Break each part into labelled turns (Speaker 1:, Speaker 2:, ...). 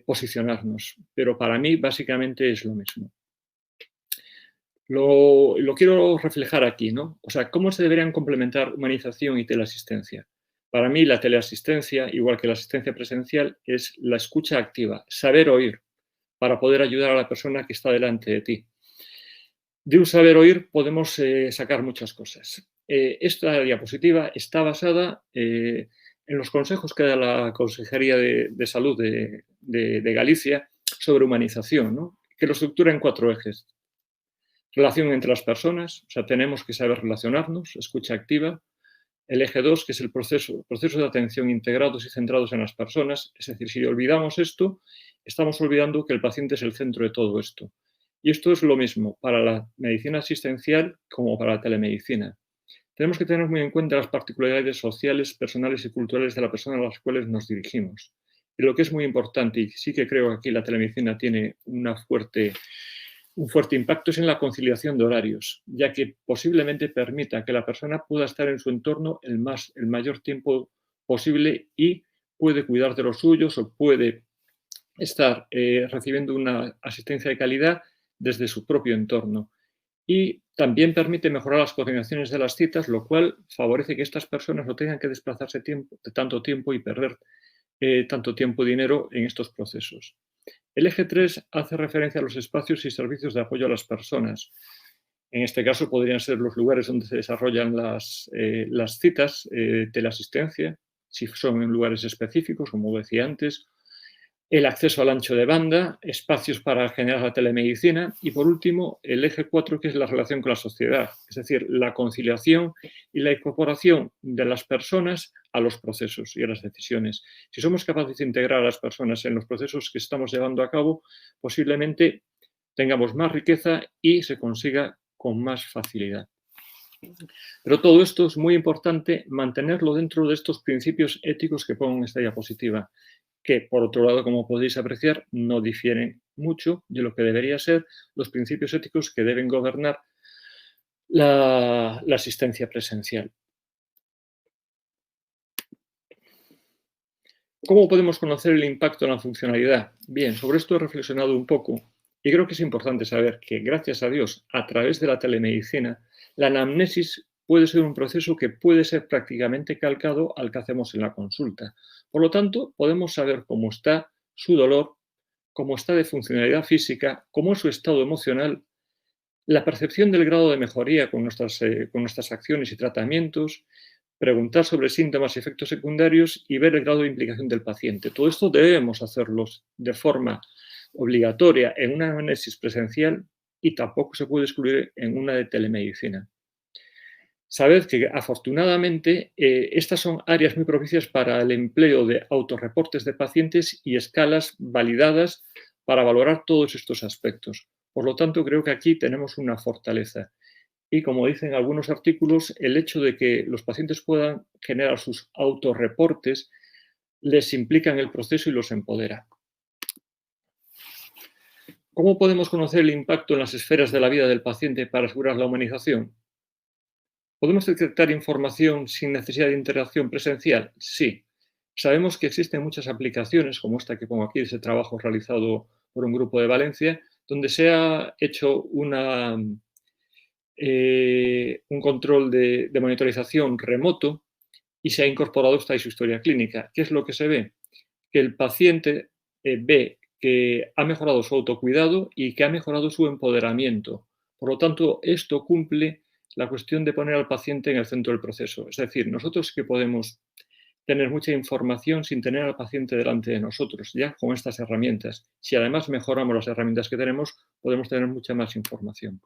Speaker 1: posicionarnos, pero para mí básicamente es lo mismo. Lo quiero reflejar aquí, ¿no? O sea, ¿cómo se deberían complementar humanización y teleasistencia? Para mí, la teleasistencia, igual que la asistencia presencial, es la escucha activa, saber oír, para poder ayudar a la persona que está delante de ti. De un saber oír podemos sacar muchas cosas. Esta diapositiva está basada en los consejos que da la Consejería de Salud de Galicia sobre humanización, ¿no? Que lo estructura en 4 ejes. Relación entre las personas, o sea, tenemos que saber relacionarnos, escucha activa. El eje 2, que es el proceso de atención integrados y centrados en las personas. Es decir, si olvidamos esto, estamos olvidando que el paciente es el centro de todo esto. Y esto es lo mismo para la medicina asistencial como para la telemedicina. Tenemos que tener muy en cuenta las particularidades sociales, personales y culturales de la persona a las cuales nos dirigimos. Y lo que es muy importante, y sí que creo que aquí la telemedicina tiene un fuerte impacto, es en la conciliación de horarios, ya que posiblemente permita que la persona pueda estar en su entorno el mayor tiempo posible y puede cuidar de los suyos o puede estar recibiendo una asistencia de calidad desde su propio entorno. Y también permite mejorar las coordinaciones de las citas, lo cual favorece que estas personas no tengan que desplazarse tanto tiempo y perder tanto tiempo y dinero en estos procesos. El eje 3 hace referencia a los espacios y servicios de apoyo a las personas. En este caso podrían ser los lugares donde se desarrollan las citas, teleasistencia, si son en lugares específicos, como decía antes, el acceso al ancho de banda, espacios para generar la telemedicina y, por último, el eje 4, que es la relación con la sociedad, es decir, la conciliación y la incorporación de las personas a los procesos y a las decisiones. Si somos capaces de integrar a las personas en los procesos que estamos llevando a cabo, posiblemente tengamos más riqueza y se consiga con más facilidad. Pero todo esto es muy importante mantenerlo dentro de estos principios éticos que pongo en esta diapositiva, que, por otro lado, como podéis apreciar, no difieren mucho de lo que debería ser los principios éticos que deben gobernar la asistencia presencial. ¿Cómo podemos conocer el impacto en la funcionalidad? Bien, sobre esto he reflexionado un poco y creo que es importante saber que, gracias a Dios, a través de la telemedicina, la anamnesis puede ser un proceso que puede ser prácticamente calcado al que hacemos en la consulta. Por lo tanto, podemos saber cómo está su dolor, cómo está de funcionalidad física, cómo es su estado emocional, la percepción del grado de mejoría con nuestras acciones y tratamientos, preguntar sobre síntomas y efectos secundarios y ver el grado de implicación del paciente. Todo esto debemos hacerlo de forma obligatoria en una análisis presencial y tampoco se puede excluir en una de telemedicina. Sabed que, afortunadamente, estas son áreas muy propicias para el empleo de autorreportes de pacientes y escalas validadas para valorar todos estos aspectos. Por lo tanto, creo que aquí tenemos una fortaleza. Y, como dicen algunos artículos, el hecho de que los pacientes puedan generar sus autorreportes les implica en el proceso y los empodera. ¿Cómo podemos conocer el impacto en las esferas de la vida del paciente para asegurar la humanización? ¿Podemos detectar información sin necesidad de interacción presencial? Sí. Sabemos que existen muchas aplicaciones, como esta que pongo aquí, ese trabajo realizado por un grupo de Valencia, donde se ha hecho un control de monitorización remoto y se ha incorporado esta su historia clínica. ¿Qué es lo que se ve? Que el paciente ve que ha mejorado su autocuidado y que ha mejorado su empoderamiento. Por lo tanto, esto cumple la cuestión de poner al paciente en el centro del proceso. Es decir, nosotros que podemos tener mucha información sin tener al paciente delante de nosotros, ya con estas herramientas. Si además mejoramos las herramientas que tenemos, podemos tener mucha más información.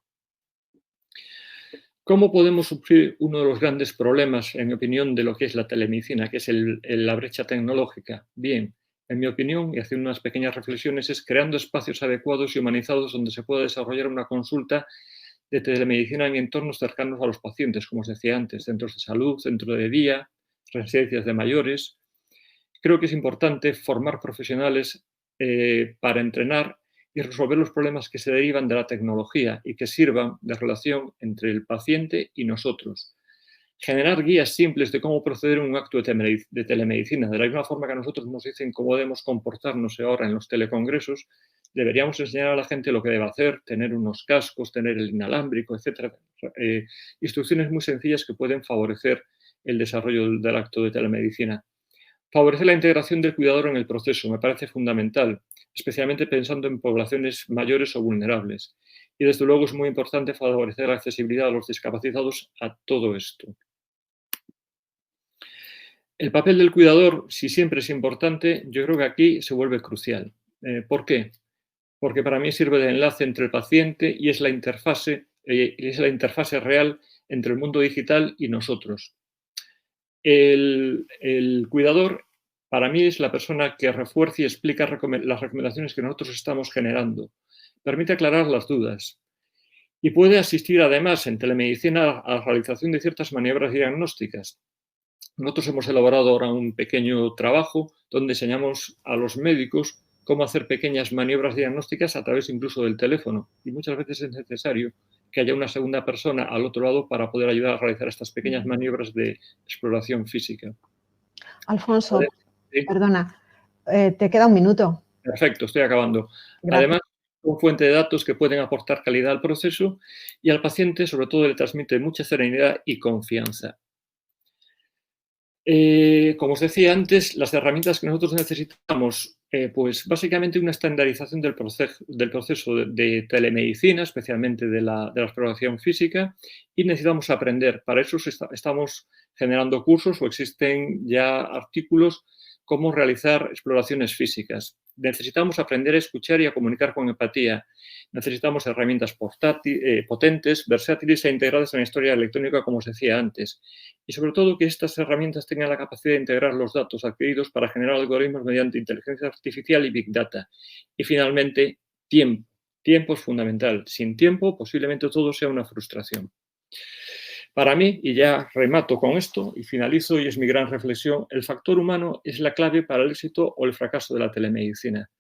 Speaker 1: ¿Cómo podemos suplir uno de los grandes problemas, en mi opinión, de lo que es la telemedicina, que es la brecha tecnológica? Bien, en mi opinión, y haciendo unas pequeñas reflexiones, es creando espacios adecuados y humanizados donde se pueda desarrollar una consulta de telemedicina en entornos cercanos a los pacientes, como os decía antes, centros de salud, centro de día, residencias de mayores. Creo que es importante formar profesionales para entrenar y resolver los problemas que se derivan de la tecnología y que sirvan de relación entre el paciente y nosotros. generar guías simples de cómo proceder en un acto de telemedicina. De la misma forma que a nosotros nos dicen cómo debemos comportarnos ahora en los telecongresos, deberíamos enseñar a la gente lo que debe hacer, tener unos cascos, tener el inalámbrico, etc. Instrucciones muy sencillas que pueden favorecer el desarrollo del acto de telemedicina. Favorecer la integración del cuidador en el proceso me parece fundamental, especialmente pensando en poblaciones mayores o vulnerables. Y desde luego es muy importante favorecer la accesibilidad a los discapacitados a todo esto. El papel del cuidador, si siempre es importante, yo creo que aquí se vuelve crucial. ¿Por qué? Porque para mí sirve de enlace entre el paciente y es la interfase real entre el mundo digital y nosotros. El cuidador, para mí, es la persona que refuerza y explica las recomendaciones que nosotros estamos generando. Permite aclarar las dudas y puede asistir, además, en telemedicina a la realización de ciertas maniobras diagnósticas. Nosotros hemos elaborado ahora un pequeño trabajo donde enseñamos a los médicos cómo hacer pequeñas maniobras diagnósticas a través incluso del teléfono. Y muchas veces es necesario que haya una segunda persona al otro lado para poder ayudar a realizar estas pequeñas maniobras de exploración física.
Speaker 2: Alfonso, ¿sí? Perdona, te queda un minuto.
Speaker 1: Perfecto, estoy acabando.
Speaker 2: Gracias.
Speaker 1: Además, son fuente de datos que pueden aportar calidad al proceso y al paciente, sobre todo, le transmite mucha serenidad y confianza. Como os decía antes, las herramientas que nosotros necesitamos, pues básicamente una estandarización del proceso de telemedicina, especialmente de la exploración física, y necesitamos aprender. Para eso estamos generando cursos o existen ya artículos cómo realizar exploraciones físicas. Necesitamos aprender a escuchar y a comunicar con empatía. Necesitamos herramientas potentes, versátiles e integradas en la historia electrónica, como os decía antes. Y sobre todo que estas herramientas tengan la capacidad de integrar los datos adquiridos para generar algoritmos mediante inteligencia artificial y Big Data. Y finalmente, tiempo. Tiempo es fundamental. Sin tiempo, posiblemente todo sea una frustración. Para mí, y ya remato con esto y finalizo, y es mi gran reflexión, el factor humano es la clave para el éxito o el fracaso de la telemedicina.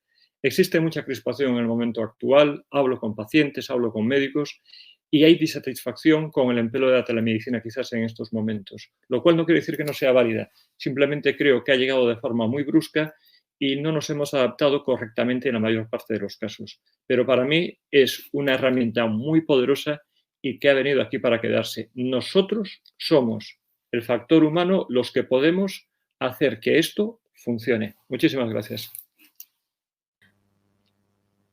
Speaker 1: Existe mucha crispación en el momento actual, hablo con pacientes, hablo con médicos y hay disatisfacción con el empleo de la telemedicina quizás en estos momentos, lo cual no quiere decir que no sea válida, simplemente creo que ha llegado de forma muy brusca y no nos hemos adaptado correctamente en la mayor parte de los casos. Pero para mí es una herramienta muy poderosa y que ha venido aquí para quedarse. Nosotros somos el factor humano los que podemos hacer que esto funcione. Muchísimas gracias.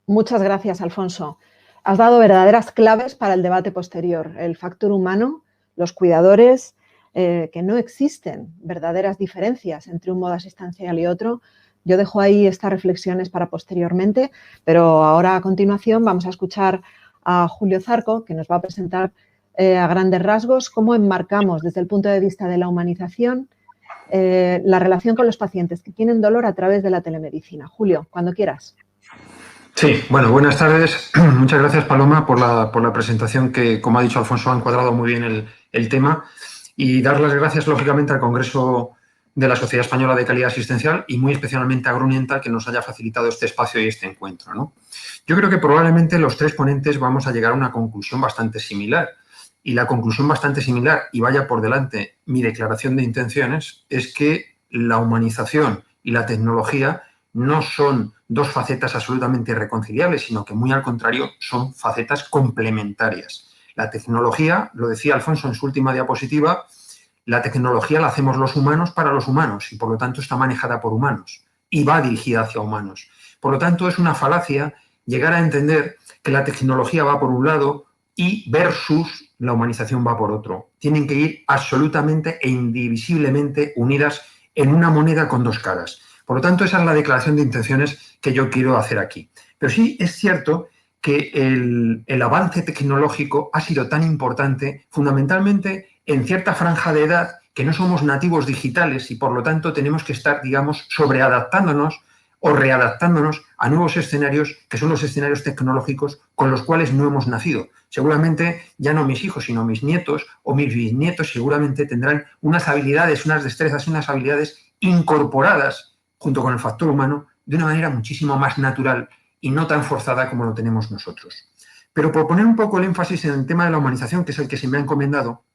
Speaker 2: Muchas gracias, Alfonso. Has dado verdaderas claves para el debate posterior. El factor humano, los cuidadores, que no existen verdaderas diferencias entre un modo asistencial y otro. Yo dejo ahí estas reflexiones para posteriormente, pero ahora a continuación vamos a escuchar a Julio Zarco, que nos va a presentar a grandes rasgos cómo enmarcamos desde el punto de vista de la humanización la relación con los pacientes que tienen dolor a través de la telemedicina. Julio, cuando quieras.
Speaker 3: Sí, bueno, buenas tardes. Muchas gracias, Paloma, por la presentación que, como ha dicho Alfonso, ha encuadrado muy bien el tema, y dar las gracias, lógicamente, al Congreso de la Sociedad Española de Calidad Asistencial y muy especialmente a Grunienthal, que nos haya facilitado este espacio y este encuentro, ¿no? Yo creo que probablemente los tres ponentes vamos a llegar a una conclusión bastante similar, y la conclusión bastante similar, y vaya por delante mi declaración de intenciones, es que la humanización y la tecnología no son dos facetas absolutamente irreconciliables, sino que muy al contrario son facetas complementarias. La tecnología, lo decía Alfonso en su última diapositiva, la tecnología la hacemos los humanos para los humanos y por lo tanto está manejada por humanos y va dirigida hacia humanos. Por lo tanto es una falacia llegar a entender que la tecnología va por un lado y versus la humanización va por otro. Tienen que ir absolutamente e indivisiblemente unidas en una moneda con dos caras. Por lo tanto, esa es la declaración de intenciones que yo quiero hacer aquí. Pero sí es cierto que el avance tecnológico ha sido tan importante, fundamentalmente en cierta franja de edad, que no somos nativos digitales y por lo tanto tenemos que estar, digamos, sobreadaptándonos o readaptándonos a nuevos escenarios que son los escenarios tecnológicos con los cuales no hemos nacido. Seguramente ya no mis hijos, sino mis nietos o mis bisnietos seguramente tendrán unas habilidades, unas destrezas, unas habilidades incorporadas junto con el factor humano, de una manera muchísimo más natural y no tan forzada como lo tenemos nosotros. Pero por poner un poco el énfasis en el tema de la humanización, que es el que se me ha encomendado,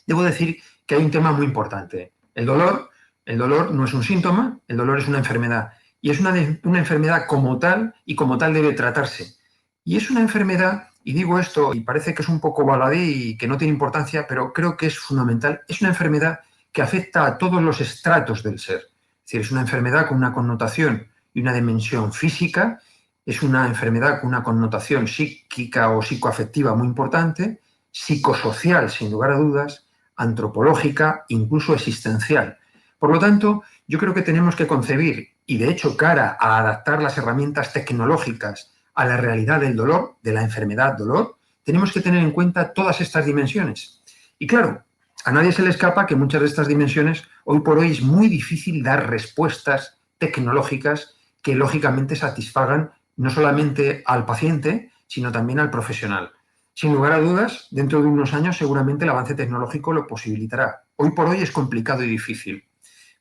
Speaker 3: debo decir que hay un tema muy importante. El dolor no es un síntoma, el dolor es una enfermedad. Y es una enfermedad como tal, y como tal debe tratarse. Y es una enfermedad, y digo esto, y parece que es un poco baladí y que no tiene importancia, pero creo que es fundamental, es una enfermedad que afecta a todos los estratos del ser. Es decir, es una enfermedad con una connotación y una dimensión física, es una enfermedad con una connotación psíquica o psicoafectiva muy importante, psicosocial, sin lugar a dudas, antropológica, incluso existencial. Por lo tanto, yo creo que tenemos que concebir, y de hecho cara a adaptar las herramientas tecnológicas a la realidad del dolor, de la enfermedad dolor, tenemos que tener en cuenta todas estas dimensiones. Y claro, a nadie se le escapa que muchas de estas dimensiones, hoy por hoy es muy difícil dar respuestas tecnológicas que lógicamente satisfagan no solamente al paciente, sino también al profesional. Sin lugar a dudas, dentro de unos años seguramente el avance tecnológico lo posibilitará. Hoy por hoy es complicado y difícil.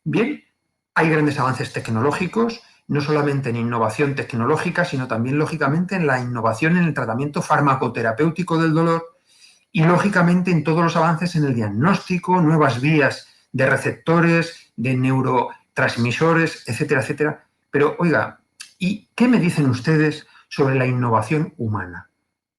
Speaker 3: Bien, hay grandes avances tecnológicos, no solamente en innovación tecnológica, sino también, lógicamente, en la innovación en el tratamiento farmacoterapéutico del dolor y, lógicamente, en todos los avances en el diagnóstico, nuevas vías de receptores, de neurotransmisores, etcétera, etcétera. Pero, oiga, ¿y qué me dicen ustedes sobre la innovación humana?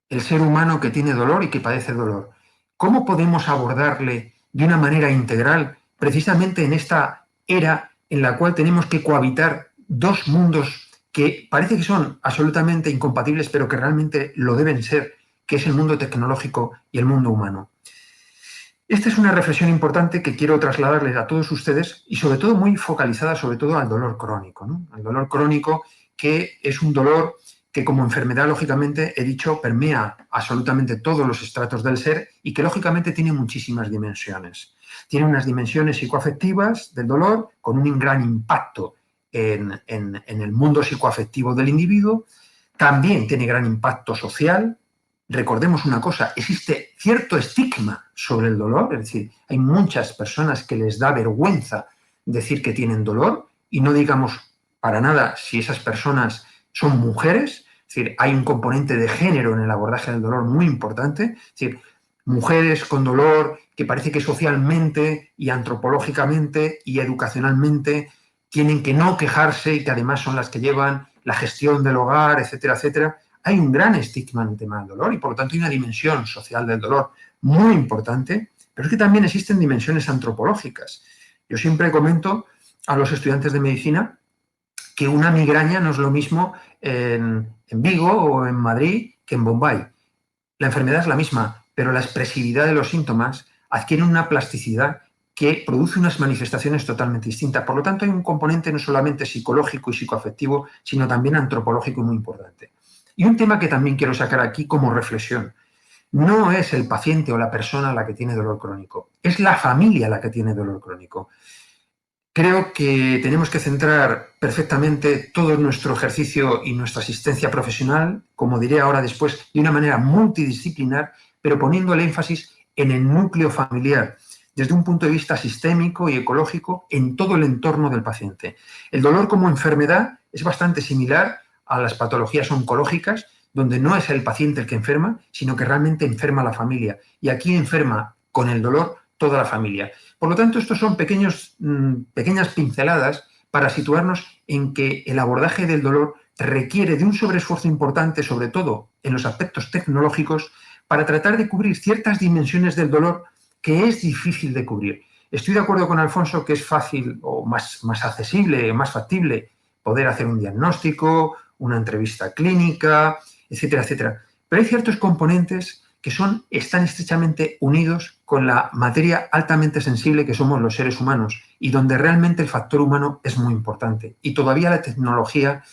Speaker 3: El ser humano que tiene dolor y que padece dolor. ¿Cómo podemos abordarle de una manera integral, precisamente en esta era en la cual tenemos que cohabitar dos mundos que parece que son absolutamente incompatibles, pero que realmente lo deben ser, que es el mundo tecnológico y el mundo humano? Esta es una reflexión importante que quiero trasladarles a todos ustedes y sobre todo muy focalizada sobre todo al dolor crónico, ¿no? Al dolor crónico, que es un dolor que como enfermedad, lógicamente, he dicho, permea absolutamente todos los estratos del ser y que lógicamente tiene muchísimas dimensiones. Tiene unas dimensiones psicoafectivas del dolor con un gran impacto en el mundo psicoafectivo del individuo. También tiene gran impacto social. Recordemos una cosa, existe cierto estigma sobre el dolor, es decir, hay muchas personas que les da vergüenza decir que tienen dolor y no digamos para nada si esas personas son mujeres, es decir, hay un componente de género en el abordaje del dolor muy importante, es decir, mujeres con dolor que parece que socialmente y antropológicamente y educacionalmente tienen que no quejarse y que además son las que llevan la gestión del hogar, etcétera, etcétera. Hay un gran estigma en el tema del dolor y por lo tanto hay una dimensión social del dolor muy importante, pero es que también existen dimensiones antropológicas. Yo siempre comento a los estudiantes de medicina que una migraña no es lo mismo en Vigo o en Madrid que en Bombay. La enfermedad es la misma, pero la expresividad de los síntomas adquiere una plasticidad que produce unas manifestaciones totalmente distintas. Por lo tanto, hay un componente no solamente psicológico y psicoafectivo, sino también antropológico y muy importante. Y un tema que también quiero sacar aquí como reflexión. No es el paciente o la persona la que tiene dolor crónico, es la familia la que tiene dolor crónico. Creo que tenemos que centrar perfectamente todo nuestro ejercicio y nuestra asistencia profesional, como diré ahora después, de una manera multidisciplinar, pero poniendo el énfasis en el núcleo familiar, desde un punto de vista sistémico y ecológico en todo el entorno del paciente. El dolor como enfermedad es bastante similar a las patologías oncológicas, donde no es el paciente el que enferma, sino que realmente enferma a la familia. Y aquí enferma con el dolor toda la familia. Por lo tanto, estos son pequeñas pinceladas para situarnos en que el abordaje del dolor requiere de un sobreesfuerzo importante, sobre todo en los aspectos tecnológicos, para tratar de cubrir ciertas dimensiones del dolor que es difícil de cubrir. Estoy de acuerdo con Alfonso que es fácil o más accesible, más factible poder hacer un diagnóstico, una entrevista clínica, etcétera, etcétera. Pero hay ciertos componentes que están estrechamente unidos con la materia altamente sensible que somos los seres humanos y donde realmente el factor humano es muy importante. Y todavía la tecnología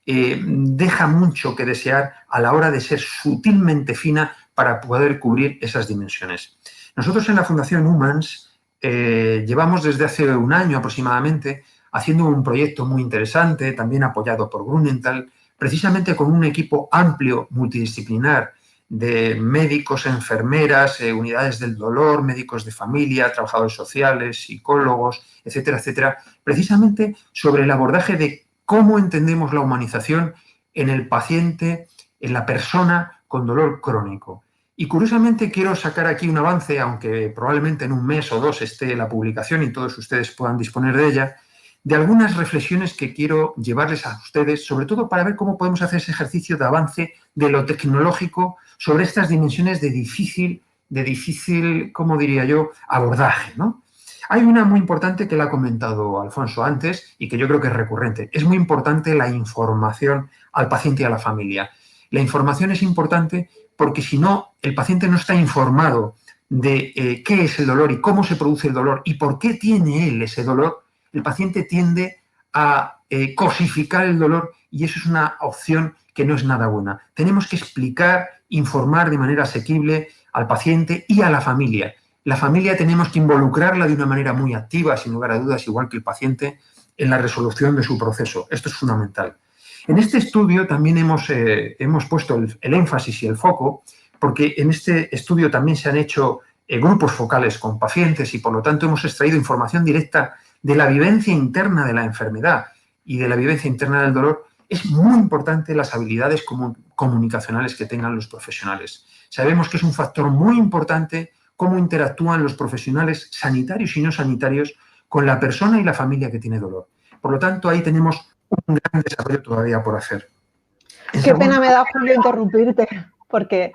Speaker 3: deja mucho que desear a la hora de ser sutilmente fina para poder cubrir esas dimensiones. Nosotros en la Fundación Humans llevamos desde hace un año aproximadamente haciendo un proyecto muy interesante, también apoyado por Grunenthal, precisamente con un equipo amplio, multidisciplinar, de médicos, enfermeras, unidades del dolor, médicos de familia, trabajadores sociales, psicólogos, etcétera, etcétera, precisamente sobre el abordaje de cómo entendemos la humanización en el paciente, en la persona con dolor crónico. Y curiosamente quiero sacar aquí un avance, aunque probablemente en un mes o dos esté la publicación y todos ustedes puedan disponer de ella, de algunas reflexiones que quiero llevarles a ustedes, sobre todo para ver cómo podemos hacer ese ejercicio de avance de lo tecnológico sobre estas dimensiones de difícil, ¿cómo diría yo?, abordaje, ¿no? Hay una muy importante que la ha comentado Alfonso antes y que yo creo que es recurrente. Es muy importante la información al paciente y a la familia. La información es importante porque si no, el paciente no está informado de qué es el dolor y cómo se produce el dolor y por qué tiene él ese dolor, el paciente tiende a cosificar el dolor y eso es una opción que no es nada buena. Tenemos que explicar, informar de manera asequible al paciente y a la familia. La familia tenemos que involucrarla de una manera muy activa, sin lugar a dudas, igual que el paciente, en la resolución de su proceso. Esto es fundamental. En este estudio también hemos puesto el énfasis y el foco, porque en este estudio también se han hecho grupos focales con pacientes y, por lo tanto, hemos extraído información directa de la vivencia interna de la enfermedad y de la vivencia interna del dolor. Es muy importante las habilidades comunicacionales que tengan los profesionales. Sabemos que es un factor muy importante cómo interactúan los profesionales sanitarios y no sanitarios con la persona y la familia que tiene dolor. Por lo tanto, ahí tenemos un gran desarrollo todavía por hacer.
Speaker 2: Qué pena me da, Julio, interrumpirte, porque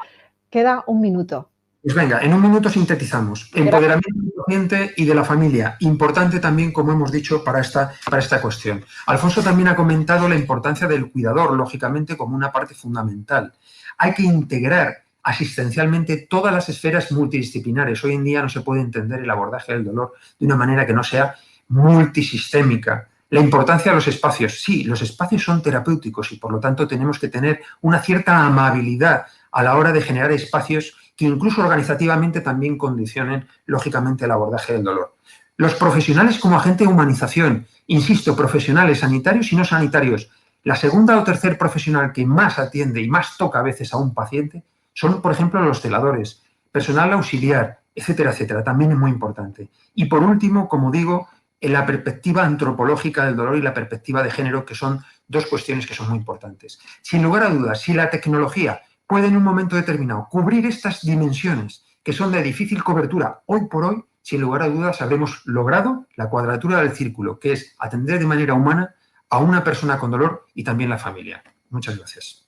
Speaker 2: queda un minuto.
Speaker 3: Pues venga, en un minuto sintetizamos. Empoderamiento del paciente y de la familia. Importante también, como hemos dicho, para esta cuestión. Alfonso también ha comentado la importancia del cuidador, lógicamente, como una parte fundamental. Hay que integrar asistencialmente todas las esferas multidisciplinares. Hoy en día no se puede entender el abordaje del dolor de una manera que no sea multisistémica. La importancia de los espacios. Sí, los espacios son terapéuticos y, por lo tanto, tenemos que tener una cierta amabilidad a la hora de generar espacios que incluso organizativamente también condicionen, lógicamente, el abordaje del dolor. Los profesionales como agente de humanización, insisto, profesionales sanitarios y no sanitarios. La segunda o tercer profesional que más atiende y más toca a veces a un paciente son, por ejemplo, los celadores, personal auxiliar, etcétera, etcétera. También es muy importante. Y, por último, como digo, en la perspectiva antropológica del dolor y la perspectiva de género, que son dos cuestiones que son muy importantes. Sin lugar a dudas, si la tecnología puede en un momento determinado cubrir estas dimensiones que son de difícil cobertura, hoy por hoy, sin lugar a dudas, habremos logrado la cuadratura del círculo, que es atender de manera humana a una persona con dolor y también la familia. Muchas gracias.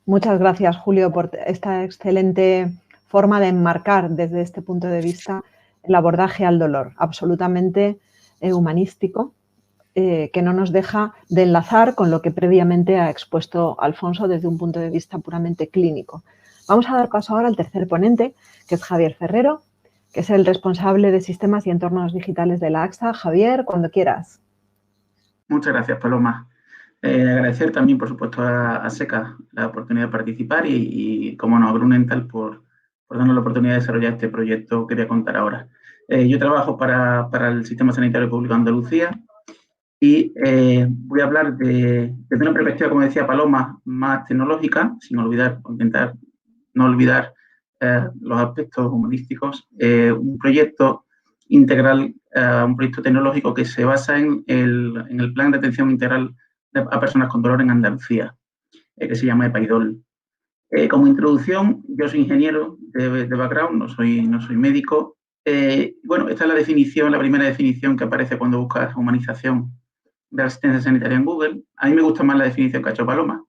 Speaker 2: Muchas gracias, Julio, por esta excelente forma de enmarcar desde este punto de vista el abordaje al dolor, absolutamente humanístico, que no nos deja de enlazar con lo que previamente ha expuesto Alfonso desde un punto de vista puramente clínico. Vamos a dar paso ahora al tercer ponente, que es Javier Ferrero, que es el responsable de sistemas y entornos digitales de la AXA. Javier, cuando quieras.
Speaker 4: Muchas gracias, Paloma. Agradecer también, por supuesto, a SECA la oportunidad de participar y como no, a Grunenthal por darnos la oportunidad de desarrollar este proyecto que voy a contar ahora. Yo trabajo para el Sistema Sanitario Público de Andalucía y voy a hablar desde una perspectiva, como decía Paloma, más tecnológica, sin olvidar, intentar no olvidar los aspectos humanísticos. Un proyecto integral, un proyecto tecnológico que se basa en el Plan de Atención Integral a Personas con Dolor en Andalucía, que se llama EPAIDOL. Como introducción, yo soy ingeniero de background, no soy médico. Bueno, esta es la definición, la primera definición que aparece cuando buscas humanización de la asistencia sanitaria en Google. A mí me gusta más la definición que ha hecho Paloma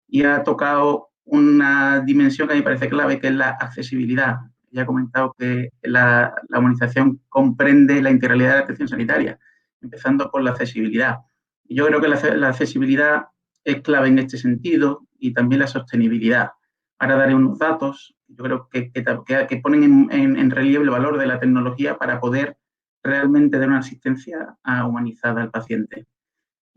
Speaker 4: y ha tocado una dimensión que a mí me parece clave, que es la accesibilidad. Ya he comentado que la humanización comprende la integralidad de la atención sanitaria, empezando por la accesibilidad. Y yo creo que la accesibilidad es clave en este sentido y también la sostenibilidad. Ahora daré unos datos, yo creo que ponen en relieve el valor de la tecnología para poder realmente dar una asistencia humanizada al paciente.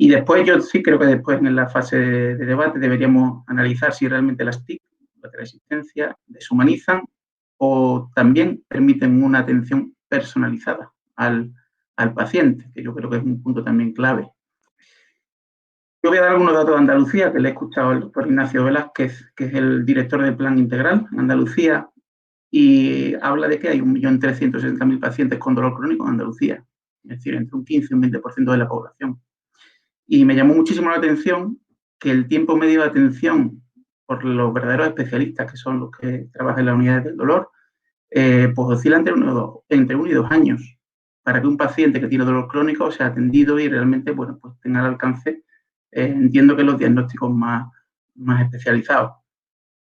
Speaker 4: Y después, yo sí creo que después en la fase de debate deberíamos analizar si realmente las TIC, la teleasistencia, deshumanizan o también permiten una atención personalizada al paciente, que yo creo que es un punto también clave. Yo voy a dar algunos datos de Andalucía, que le he escuchado al doctor Ignacio Velázquez, que es el director del Plan Integral en Andalucía, y habla de que hay 1.360.000 pacientes con dolor crónico en Andalucía, es decir, entre un 15 y un 20% de la población. Y me llamó muchísimo la atención que el tiempo medio de atención por los verdaderos especialistas, que son los que trabajan en las unidades del dolor, pues oscila entre 1 y 2 años para que un paciente que tiene dolor crónico sea atendido y realmente, bueno, pues tenga al alcance, entiendo que los diagnósticos más especializados.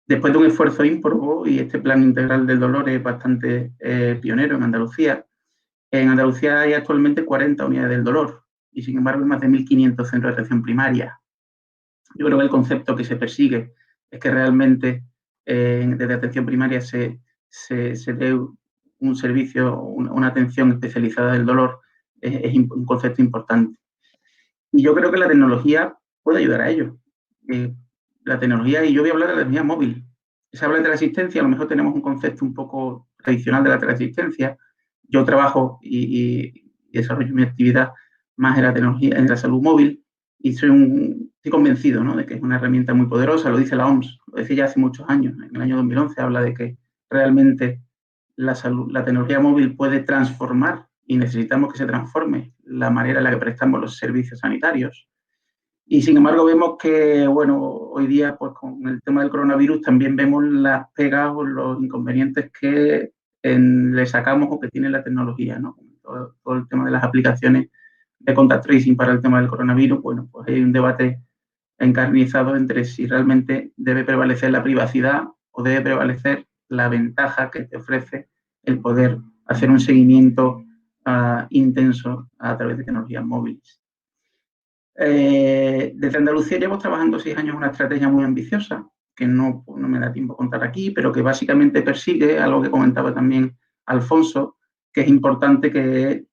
Speaker 4: Después de un esfuerzo ímprobo, y este plan integral del dolor es bastante pionero en Andalucía hay actualmente 40 unidades del dolor y, sin embargo, hay más de 1.500 centros de atención primaria. Yo creo que el concepto que se persigue es que realmente desde atención primaria se dé un servicio, una atención especializada del dolor, es un concepto importante. Y yo creo que la tecnología puede ayudar a ello. La tecnología, y yo voy a hablar de la tecnología móvil. Se habla de teleasistencia, a lo mejor tenemos un concepto un poco tradicional de la teleasistencia. Yo trabajo y desarrollo mi actividad más en la tecnología, en la salud móvil, y estoy convencido, ¿no?, de que es una herramienta muy poderosa. Lo dice la OMS, lo decía ya hace muchos años. En el año 2011 habla de que realmente la tecnología móvil puede transformar, y necesitamos que se transforme, la manera en la que prestamos los servicios sanitarios. Y, sin embargo, vemos que, bueno, hoy día, pues con el tema del coronavirus, también vemos las pegas o los inconvenientes que le sacamos o que tiene la tecnología, ¿no? Todo el tema de las aplicaciones de contact tracing para el tema del coronavirus. Bueno, pues hay un debate encarnizado entre si realmente debe prevalecer la privacidad o debe prevalecer la ventaja que te ofrece el poder hacer un seguimiento intenso a través de tecnologías móviles. Desde Andalucía llevo trabajando 6 años una estrategia muy ambiciosa, que no me da tiempo a contar aquí, pero que básicamente persigue algo que comentaba también Alfonso, que es importante que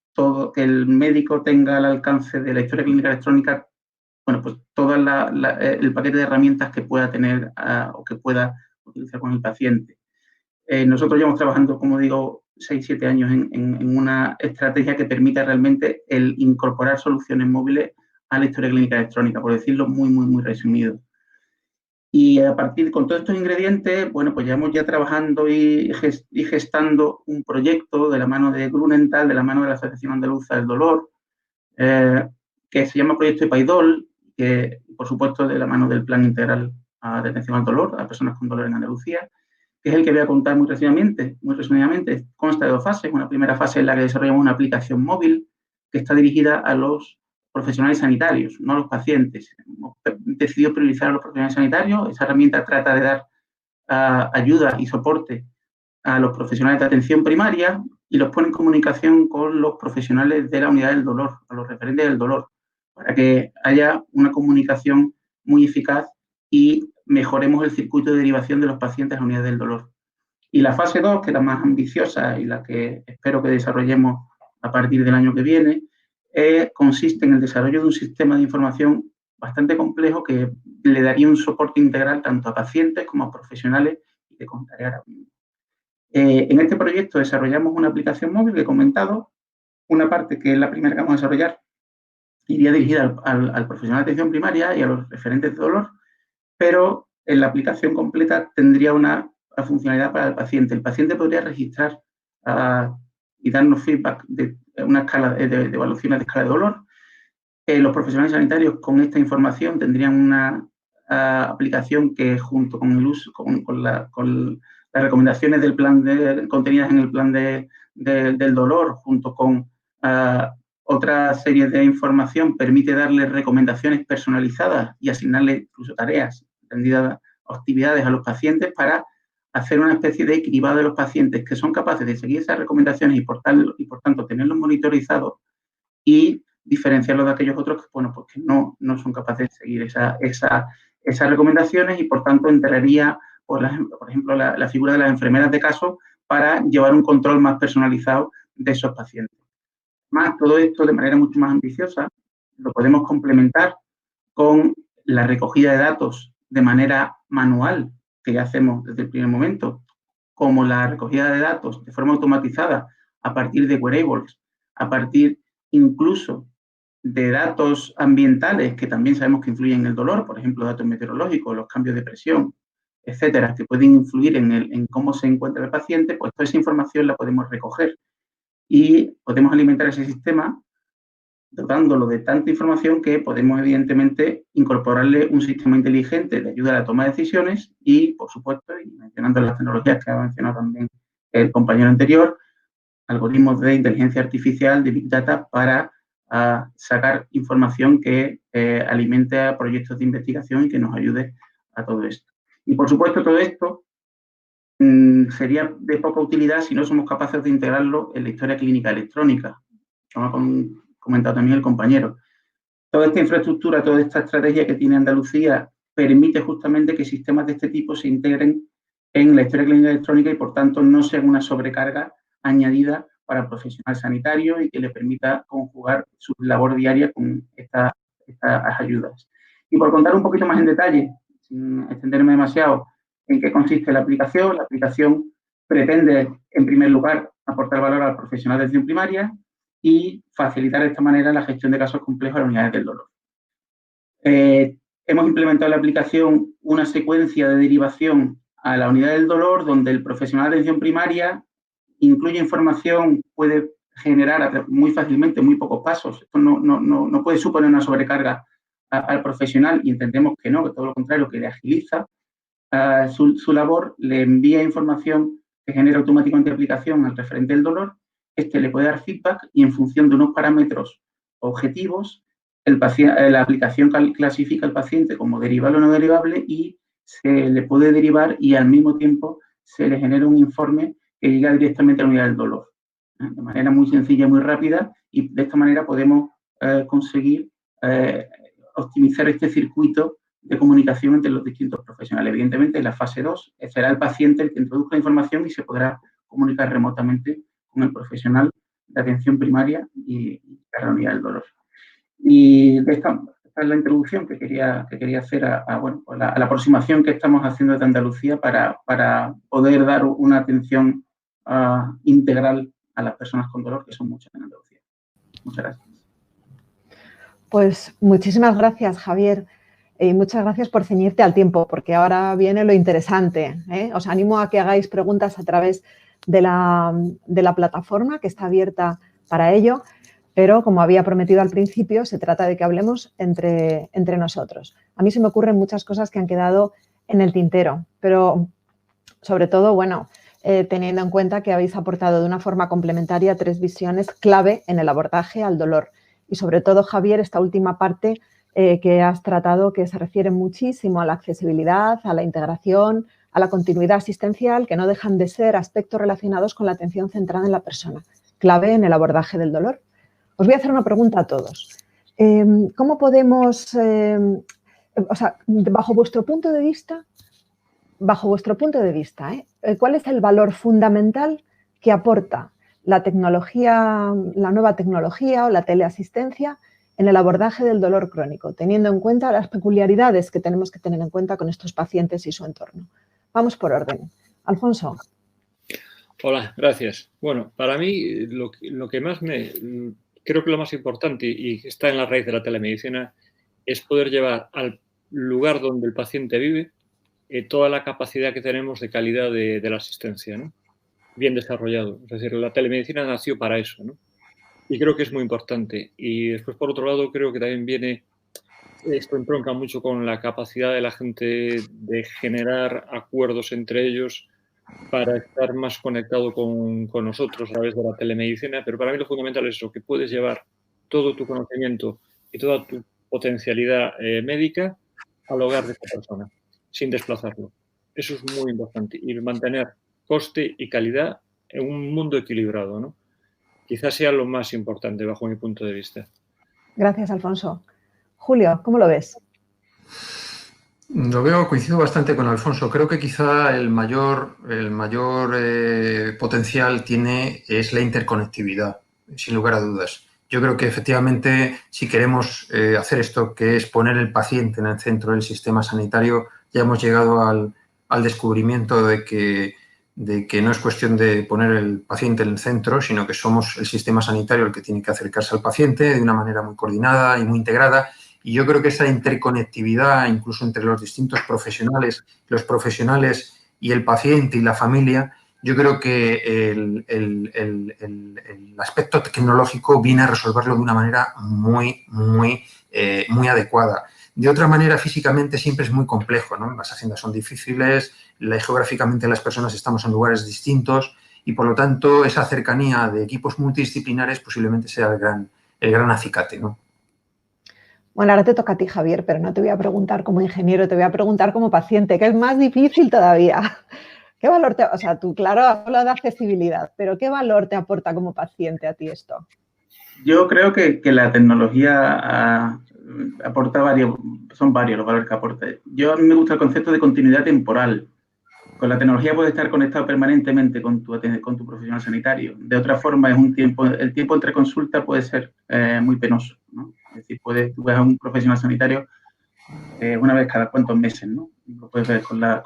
Speaker 4: el médico tenga al alcance de la historia clínica electrónica, bueno, pues todo el paquete de herramientas que pueda tener o que pueda utilizar con el paciente. Nosotros llevamos trabajando, como digo, 6-7 años en una estrategia que permita realmente el incorporar soluciones móviles a la historia clínica electrónica, por decirlo muy resumido. Y a partir con todos estos ingredientes, bueno, pues llevamos ya trabajando y gestando un proyecto de la mano de Grunenthal, de la mano de la Asociación Andaluza del Dolor, que se llama Proyecto EPAIDOL, que, por supuesto, de la mano del Plan Integral de Atención al Dolor, a personas con dolor en Andalucía, que es el que voy a contar muy resumidamente. Consta de 2 fases. Una primera fase en la que desarrollamos una aplicación móvil que está dirigida a los profesionales sanitarios, no a los pacientes. Hemos decidido priorizar a los profesionales sanitarios. Esa herramienta trata de dar ayuda y soporte a los profesionales de atención primaria y los pone en comunicación con los profesionales de la unidad del dolor, a los referentes del dolor, para que haya una comunicación muy eficaz y mejoremos el circuito de derivación de los pacientes a la unidad del dolor. Y la fase 2, que es la más ambiciosa y la que espero que desarrollemos a partir del año que viene, consiste en el desarrollo de un sistema de información bastante complejo que le daría un soporte integral tanto a pacientes como a profesionales, y que contaré ahora mismo. En este proyecto desarrollamos una aplicación móvil que he comentado. Una parte, que es la primera que vamos a desarrollar, iría dirigida al profesional de atención primaria y a los referentes de dolor, pero en la aplicación completa tendría una funcionalidad para el paciente. El paciente podría registrar y darnos feedback de una escala de evaluaciones de escala de dolor. Los profesionales sanitarios con esta información tendrían una aplicación que, junto con el uso, con las recomendaciones del plan contenidas en el plan del dolor, junto con otra serie de información, permite darle recomendaciones personalizadas y asignarle incluso tareas, atendidas actividades a los pacientes para hacer una especie de cribado de los pacientes que son capaces de seguir esas recomendaciones y por tanto tenerlos monitorizados y diferenciarlos de aquellos otros que, bueno, pues que no son capaces de seguir esas recomendaciones, y por tanto entraría, por ejemplo, la figura de las enfermeras de caso para llevar un control más personalizado de esos pacientes. Más, todo esto de manera mucho más ambiciosa lo podemos complementar con la recogida de datos de manera manual, que ya hacemos desde el primer momento, como la recogida de datos de forma automatizada a partir de wearables, a partir incluso de datos ambientales que también sabemos que influyen en el dolor, por ejemplo, datos meteorológicos, los cambios de presión, etcétera, que pueden influir en cómo se encuentra el paciente. Pues toda esa información la podemos recoger y podemos alimentar ese sistema dotándolo de tanta información que podemos, evidentemente, incorporarle un sistema inteligente de ayuda a la toma de decisiones y, por supuesto, y mencionando las tecnologías que ha mencionado también el compañero anterior, algoritmos de inteligencia artificial, de Big Data, para sacar información que alimente a proyectos de investigación y que nos ayude a todo esto. Y, por supuesto, todo esto sería de poca utilidad si no somos capaces de integrarlo en la historia clínica electrónica, como ha comentado también el compañero. Toda esta infraestructura, toda esta estrategia que tiene Andalucía permite justamente que sistemas de este tipo se integren en la historia clínica electrónica y, por tanto, no sean una sobrecarga añadida para el profesional sanitario y que le permita conjugar su labor diaria con estas ayudas. Y por contar un poquito más en detalle, sin extenderme demasiado, en qué consiste la aplicación pretende, en primer lugar, aportar valor al profesional de atención primaria y facilitar de esta manera la gestión de casos complejos a las unidades del dolor. Hemos implementado en la aplicación una secuencia de derivación a la unidad del dolor donde el profesional de atención primaria incluye información, puede generar muy fácilmente muy pocos pasos. Esto no puede suponer una sobrecarga al profesional y entendemos que no, que todo lo contrario, que le agiliza su labor, le envía información que genera automáticamente aplicación al referente del dolor. Este le puede dar feedback y en función de unos parámetros objetivos, la aplicación clasifica al paciente como derivable o no derivable y se le puede derivar y al mismo tiempo se le genera un informe que llega directamente a la unidad del dolor. De manera muy sencilla, muy rápida y de esta manera podemos conseguir optimizar este circuito de comunicación entre los distintos profesionales. Evidentemente, en la fase 2 será el paciente el que introduzca la información y se podrá comunicar remotamente con el profesional de atención primaria y la unidad del dolor. Y esta es la introducción que quería hacer a la aproximación que estamos haciendo desde Andalucía para poder dar una atención integral a las personas con dolor, que son muchas en Andalucía. Muchas gracias.
Speaker 2: Pues muchísimas gracias, Javier. Y muchas gracias por ceñirte al tiempo, porque ahora viene lo interesante, ¿eh? Os animo a que hagáis preguntas a través de la plataforma que está abierta para ello, pero como había prometido al principio, se trata de que hablemos entre nosotros. A mí se me ocurren muchas cosas que han quedado en el tintero, pero sobre todo, bueno, teniendo en cuenta que habéis aportado de una forma complementaria 3 visiones clave en el abordaje al dolor. Y sobre todo, Javier, esta última parte que has tratado, que se refiere muchísimo a la accesibilidad, a la integración, a la continuidad asistencial, que no dejan de ser aspectos relacionados con la atención centrada en la persona, clave en el abordaje del dolor. Os voy a hacer una pregunta a todos. ¿Cómo podemos, bajo vuestro punto de vista, ¿cuál es el valor fundamental que aporta la tecnología, la nueva tecnología o la teleasistencia en el abordaje del dolor crónico, teniendo en cuenta las peculiaridades que tenemos que tener en cuenta con estos pacientes y su entorno? Vamos por orden. Alfonso.
Speaker 1: Hola, gracias. Bueno, para mí lo que más creo que lo más importante y que está en la raíz de la telemedicina es poder llevar al lugar donde el paciente vive toda la capacidad que tenemos de calidad de la asistencia, ¿no? Bien desarrollado. Es decir, la telemedicina nació para eso, ¿no? Y creo que es muy importante. Y después, por otro lado, creo que también esto entronca mucho con la capacidad de la gente de generar acuerdos entre ellos para estar más conectado con nosotros a través de la telemedicina. Pero para mí lo fundamental es eso, que puedes llevar todo tu conocimiento y toda tu potencialidad médica al hogar de esta persona, sin desplazarlo. Eso es muy importante. Y mantener coste y calidad en un mundo equilibrado, ¿no? Quizás sea lo más importante bajo mi punto de vista.
Speaker 2: Gracias, Alfonso. Julio, ¿cómo lo ves?
Speaker 3: Coincido bastante con Alfonso. Creo que quizá el mayor potencial es la interconectividad, sin lugar a dudas. Yo creo que efectivamente si queremos hacer esto, que es poner el paciente en el centro del sistema sanitario, ya hemos llegado al descubrimiento de que no es cuestión de poner el paciente en el centro, sino que somos el sistema sanitario el que tiene que acercarse al paciente de una manera muy coordinada y muy integrada. Y yo creo que esa interconectividad, incluso entre los distintos profesionales, los profesionales y el paciente y la familia, yo creo que el aspecto tecnológico viene a resolverlo de una manera muy adecuada. De otra manera, físicamente siempre es muy complejo, ¿no? Las agendas son difíciles, geográficamente las personas estamos en lugares distintos y, por lo tanto, esa cercanía de equipos multidisciplinares posiblemente sea el gran acicate, ¿no?
Speaker 2: Bueno, ahora te toca a ti, Javier, pero no te voy a preguntar como ingeniero, te voy a preguntar como paciente, que es más difícil todavía. ¿Qué valor te, o sea, tú, claro, hablas de accesibilidad, pero ¿qué valor te aporta como paciente a ti esto?
Speaker 4: Yo creo que la tecnología aporta son varios los valores que aporta. A mí me gusta el concepto de continuidad temporal. Con la tecnología puedes estar conectado permanentemente con tu profesional sanitario. De otra forma, el tiempo entre consultas puede ser muy penoso, ¿no? Es decir, tú ves a un profesional sanitario una vez cada cuantos meses, ¿no? Lo puedes ver a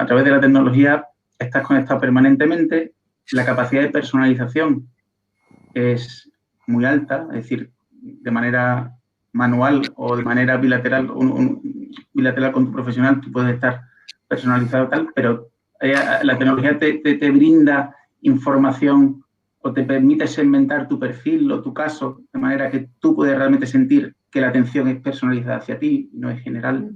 Speaker 4: través de la tecnología, estás conectado permanentemente. La capacidad de personalización es muy alta, es decir, de manera manual o de manera bilateral, bilateral con tu profesional, tú puedes estar personalizado tal, pero la tecnología te brinda información o te permite segmentar tu perfil o tu caso de manera que tú puedes realmente sentir que la atención es personalizada hacia ti, no es general.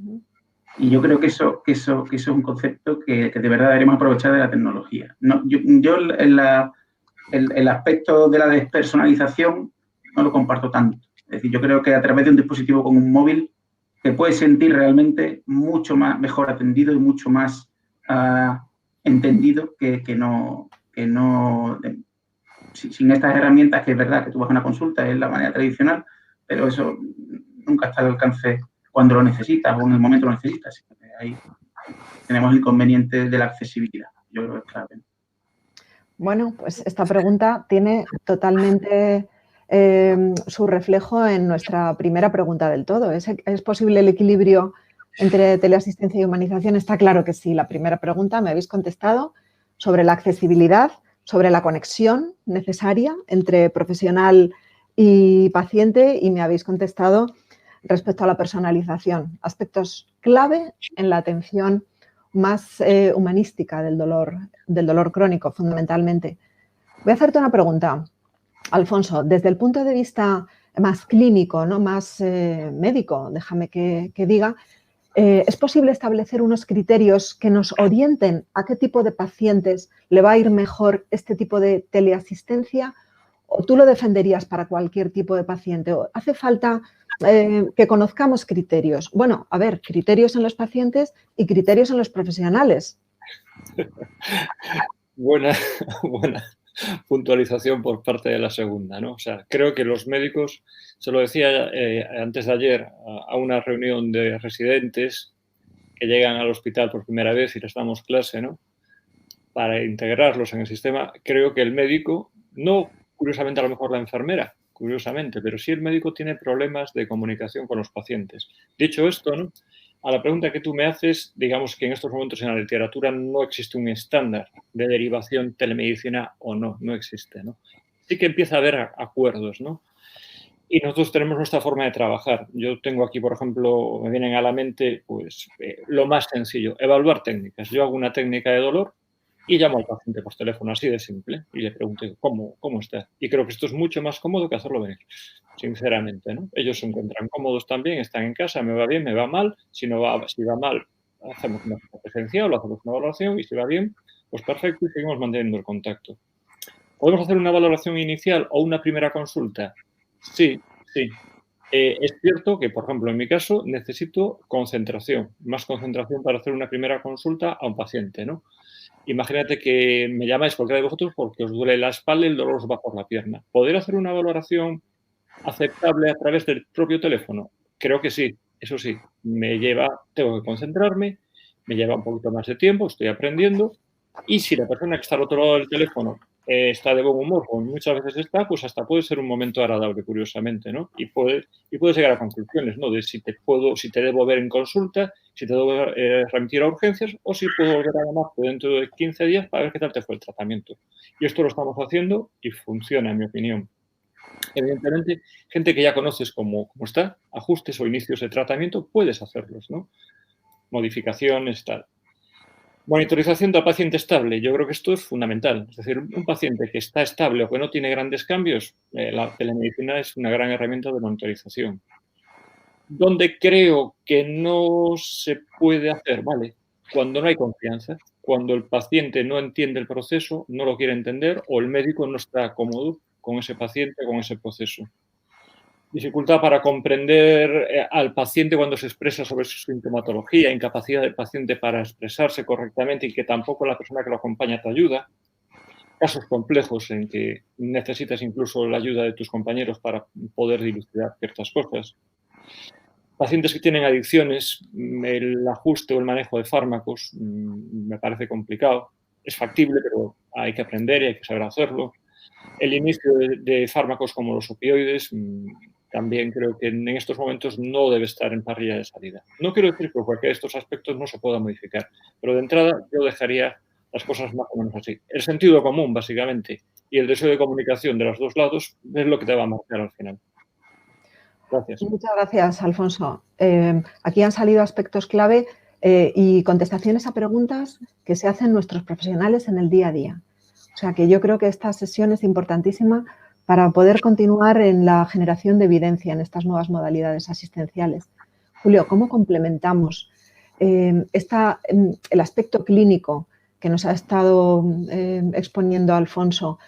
Speaker 4: Y yo creo que eso es un concepto que de verdad deberíamos aprovechar de la tecnología. No, yo el aspecto de la despersonalización no lo comparto tanto. Es decir, yo creo que a través de un dispositivo como un móvil te puedes sentir realmente mucho más mejor atendido y mucho más entendido que no sin estas herramientas, que es verdad que tú vas a una consulta, es la manera tradicional, pero eso nunca está al alcance cuando lo necesitas o en el momento lo necesitas. Ahí tenemos el inconveniente de la accesibilidad. Yo creo que es clave.
Speaker 2: Bueno, pues esta pregunta tiene totalmente su reflejo en nuestra primera pregunta del todo. ¿Es posible el equilibrio entre teleasistencia y humanización? Está claro que sí. La primera pregunta me habéis contestado sobre la accesibilidad, sobre la conexión necesaria entre profesional y paciente, y me habéis contestado respecto a la personalización, aspectos clave en la atención más humanística del dolor crónico, fundamentalmente. Voy a hacerte una pregunta, Alfonso. Desde el punto de vista más clínico, ¿no? Más médico, déjame que diga, ¿es posible establecer unos criterios que nos orienten a qué tipo de pacientes le va a ir mejor este tipo de teleasistencia? ¿O tú lo defenderías para cualquier tipo de paciente? ¿O hace falta que conozcamos criterios? Bueno, a ver, criterios en los pacientes y criterios en los profesionales.
Speaker 1: Buena puntualización por parte de la segunda, ¿no? O sea, creo que los médicos, se lo decía antes de ayer a una reunión de residentes que llegan al hospital por primera vez y les damos clase, ¿no? Para integrarlos en el sistema, creo que el médico, no curiosamente a lo mejor la enfermera, curiosamente, pero sí el médico tiene problemas de comunicación con los pacientes. Dicho esto, ¿no? A la pregunta que tú me haces, digamos que en estos momentos en la literatura no existe un estándar de derivación telemedicina o no existe, ¿no? Sí que empieza a haber acuerdos, ¿no? Y nosotros tenemos nuestra forma de trabajar. Yo tengo aquí, por ejemplo, me vienen a la mente, pues, lo más sencillo, evaluar técnicas. Yo hago una técnica de dolor y llamo al paciente por teléfono, así de simple, y le pregunto cómo está. Y creo que esto es mucho más cómodo que hacerlo venir, sinceramente, ¿no? Ellos se encuentran cómodos también, están en casa, me va bien, me va mal. Si va mal, hacemos una presencial o hacemos una valoración, y si va bien, pues perfecto, y seguimos manteniendo el contacto. ¿Podemos hacer una valoración inicial o una primera consulta? Sí. Es cierto que, por ejemplo, en mi caso, necesito más concentración para hacer una primera consulta a un paciente, ¿no? Imagínate que me llamáis cualquiera de vosotros porque os duele la espalda y el dolor os va por la pierna. ¿Poder hacer una valoración aceptable a través del propio teléfono? Creo que sí. Eso sí, tengo que concentrarme, me lleva un poquito más de tiempo, estoy aprendiendo. Y si la persona que está al otro lado del teléfono está de buen humor, como muchas veces está, pues hasta puede ser un momento agradable, curiosamente, ¿no? Y puedes llegar a conclusiones, ¿no? De si te debo ver en consulta, si te debo remitir a urgencias, o si puedo volver a llamarte dentro de 15 días para ver qué tal te fue el tratamiento. Y esto lo estamos haciendo y funciona, en mi opinión. Evidentemente, gente que ya conoces cómo está, ajustes o inicios de tratamiento, puedes hacerlos, ¿no? Modificaciones, tal. Monitorización del paciente estable. Yo creo que esto es fundamental. Es decir, un paciente que está estable o que no tiene grandes cambios, la telemedicina es una gran herramienta de monitorización. Donde creo que no se puede hacer, ¿vale? Cuando no hay confianza, cuando el paciente no entiende el proceso, no lo quiere entender o el médico no está cómodo con ese paciente, con ese proceso. Dificultad para comprender al paciente cuando se expresa sobre su sintomatología, incapacidad del paciente para expresarse correctamente y que tampoco la persona que lo acompaña te ayuda. Casos complejos en que necesitas incluso la ayuda de tus compañeros para poder dilucidar ciertas cosas. Pacientes que tienen adicciones, el ajuste o el manejo de fármacos me parece complicado. Es factible, pero hay que aprender y hay que saber hacerlo. El inicio de fármacos como los opioides también creo que en estos momentos no debe estar en parrilla de salida. No quiero decir que cualquiera de estos aspectos no se pueda modificar, pero de entrada yo dejaría las cosas más o menos así. El sentido común, básicamente, y el deseo de comunicación de los dos lados es lo que te va a marcar al final. Gracias.
Speaker 2: Muchas gracias, Alfonso. Aquí han salido aspectos clave y contestaciones a preguntas que se hacen nuestros profesionales en el día a día. O sea que yo creo que esta sesión es importantísima para poder continuar en la generación de evidencia en estas nuevas modalidades asistenciales. Julio, ¿cómo complementamos el aspecto clínico que nos ha estado exponiendo Alfonso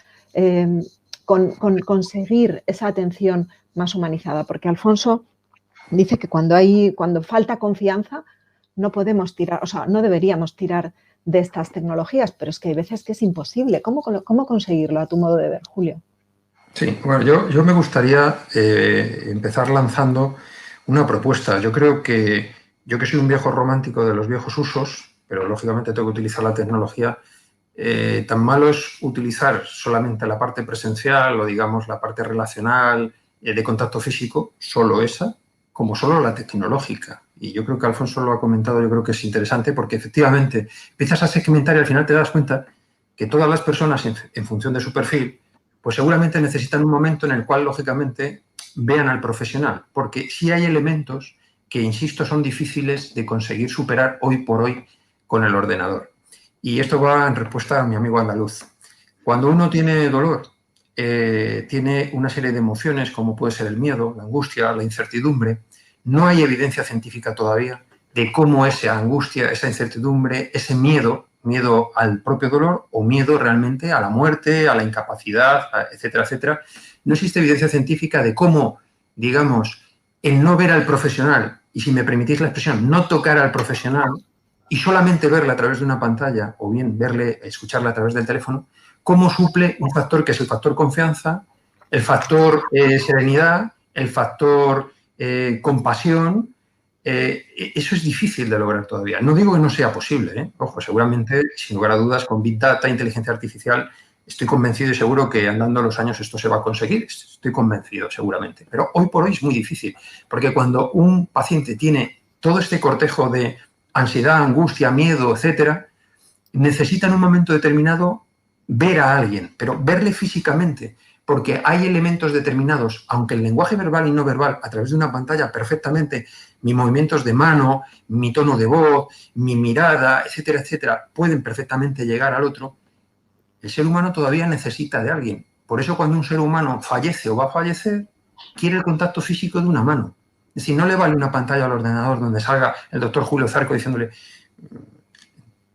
Speaker 2: con conseguir esa atención más humanizada? Porque Alfonso dice que cuando falta confianza no podemos tirar, o sea, no deberíamos tirar de estas tecnologías, pero es que hay veces que es imposible. ¿Cómo conseguirlo a tu modo de ver, Julio?
Speaker 3: Sí, bueno, yo me gustaría empezar lanzando una propuesta. Yo creo que yo que soy un viejo romántico de los viejos usos, pero lógicamente tengo que utilizar la tecnología, tan malo es utilizar solamente la parte presencial o digamos la parte relacional de contacto físico, solo esa, como solo la tecnológica. Y yo creo que Alfonso lo ha comentado, yo creo que es interesante porque efectivamente empiezas a segmentar y al final te das cuenta que todas las personas en función de su perfil pues seguramente necesitan un momento en el cual, lógicamente, vean al profesional, porque sí hay elementos que, insisto, son difíciles de conseguir superar hoy por hoy con el ordenador. Y esto va en respuesta a mi amigo andaluz. Cuando uno tiene dolor, tiene una serie de emociones, como puede ser el miedo, la angustia, la incertidumbre, no hay evidencia científica todavía de cómo esa angustia, esa incertidumbre, ese miedo al propio dolor o miedo realmente a la muerte, a la incapacidad, etcétera, etcétera. No existe evidencia científica de cómo, digamos, el no ver al profesional, y si me permitís la expresión, no tocar al profesional y solamente verle a través de una pantalla o bien escucharle a través del teléfono, cómo suple un factor que es el factor confianza, el factor serenidad, el factor compasión. Eso es difícil de lograr todavía. No digo que no sea posible, ¿eh? Ojo, seguramente, sin lugar a dudas, con Big Data, inteligencia artificial, estoy convencido y seguro que andando los años esto se va a conseguir. Estoy convencido, seguramente. Pero hoy por hoy es muy difícil, porque cuando un paciente tiene todo este cortejo de ansiedad, angustia, miedo, etcétera, necesita en un momento determinado ver a alguien, pero verle físicamente, porque hay elementos determinados, aunque el lenguaje verbal y no verbal, a través de una pantalla perfectamente, mis movimientos de mano, mi tono de voz, mi mirada, etcétera, etcétera, pueden perfectamente llegar al otro, el ser humano todavía necesita de alguien. Por eso cuando un ser humano fallece o va a fallecer, quiere el contacto físico de una mano. Es decir, no le vale una pantalla al ordenador donde salga el doctor Julio Zarco diciéndole